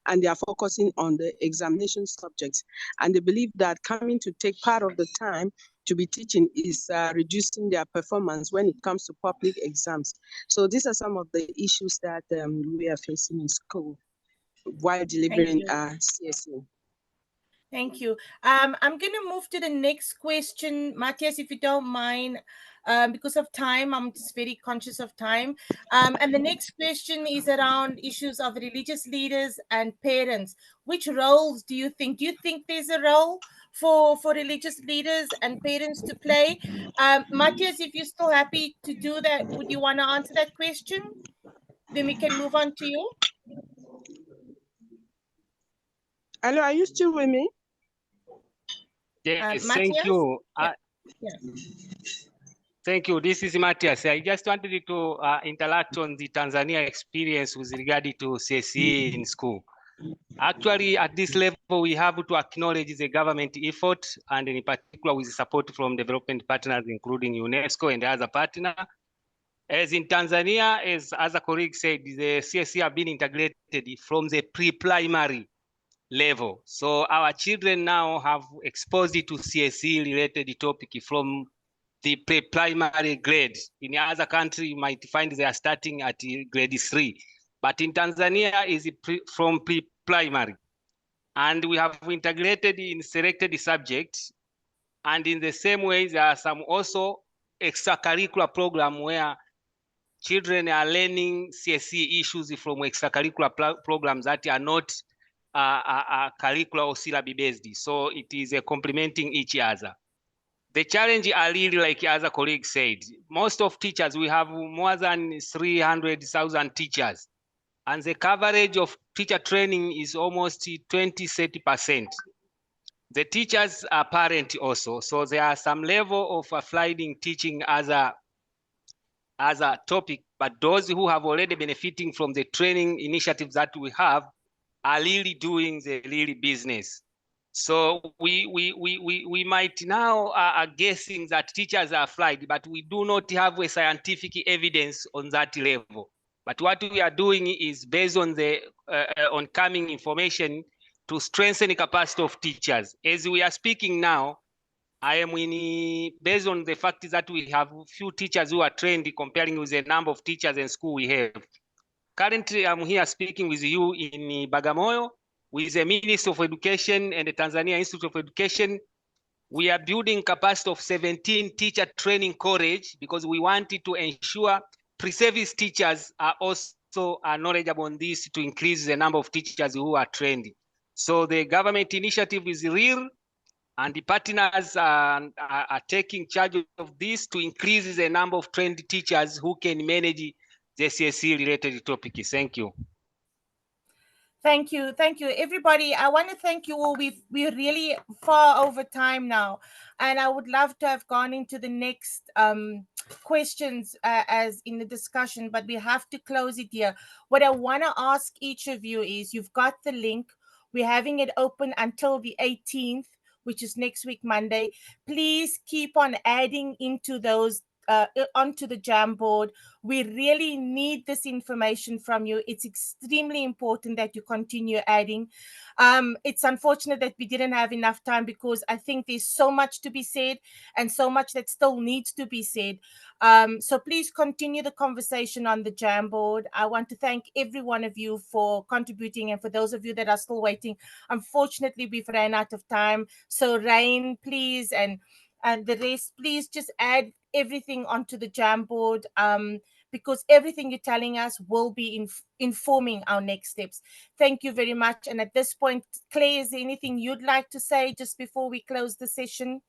Speaker 16: and they are focusing on the examination subjects. And they believe that coming to take part of the time to be teaching is reducing their performance when it comes to public exams. So these are some of the issues that we are facing in school while delivering CSE.
Speaker 22: Thank you. I'm going to move to the next question, Matthias, if you don't mind. Because of time, I'm just very conscious of time. And the next question is around issues of religious leaders and parents. Which roles do you think? Do you think there's a role for religious leaders and parents to play? Matthias, if you're still happy to do that, would you want to answer that question? Then we can move on to you.
Speaker 16: Hello, are you still with me?
Speaker 14: Yes,
Speaker 22: Matthias?
Speaker 14: thank you.
Speaker 22: Yeah.
Speaker 14: Thank you. This is Matthias. I just wanted to interact on the Tanzania experience with regard to CSE in school. Actually, at this level, we have to acknowledge the government effort, and in particular with support from development partners, including UNESCO and other partners. As in Tanzania, as other colleagues said, the CSE have been integrated from the pre-primary level. So our children now have exposed to CSE related topic from the pre-primary grade. In other countries, you might find they are starting at grade 3. But in Tanzania, is from pre-primary. And we have integrated in selected subjects. And in the same way, there are some also extracurricular program where children are learning CSE issues from extracurricular programs that are not curricular or syllabus based. So it is complementing each other. The challenge are really, like other colleagues said, most of teachers, we have more than 300,000 teachers, and the coverage of teacher training is almost 20–30%. The teachers are parents also, so there are some level of applied teaching as a topic, but those who have already benefiting from the training initiatives that we have are really doing the really business. So we might now are guessing that teachers are applied, but we do not have a scientific evidence on that level. But what we are doing is based on the oncoming information to strengthen the capacity of teachers. As we are speaking now, I am based on the fact that we have few teachers who are trained comparing with the number of teachers in school we have. Currently, I'm here speaking with you in Bagamoyo with the Ministry of Education and the Tanzania Institute of Education. We are building capacity of 17 teacher training college because we wanted to ensure pre-service teachers are also knowledgeable on this to increase the number of teachers who are trained. So the government initiative is real, and the partners are taking charge of this to increase the number of trained teachers who can manage the CSE related topics. Thank you.
Speaker 22: Thank you. Thank you, everybody. I want to thank you all. We're really far over time now, and I would love to have gone into the next questions as in the discussion, but we have to close it here. What I want to ask each of you is, you've got the link. We're having it open until the 18th, which is next week, Monday. Please keep on adding into those onto the Jamboard. We really need this information from you. It's extremely important that you continue adding. It's unfortunate that we didn't have enough time because I think there's so much to be said and so much that still needs to be said. So please continue the conversation on the Jamboard. I want to thank every one of you for contributing, and for those of you that are still waiting, unfortunately we've ran out of time. So Rain, please, and the rest, please just add everything onto the Jamboard, because everything you're telling us will be informing our next steps. Thank you very much. And at this point, Claire, is there anything you'd like to say just before we close the session?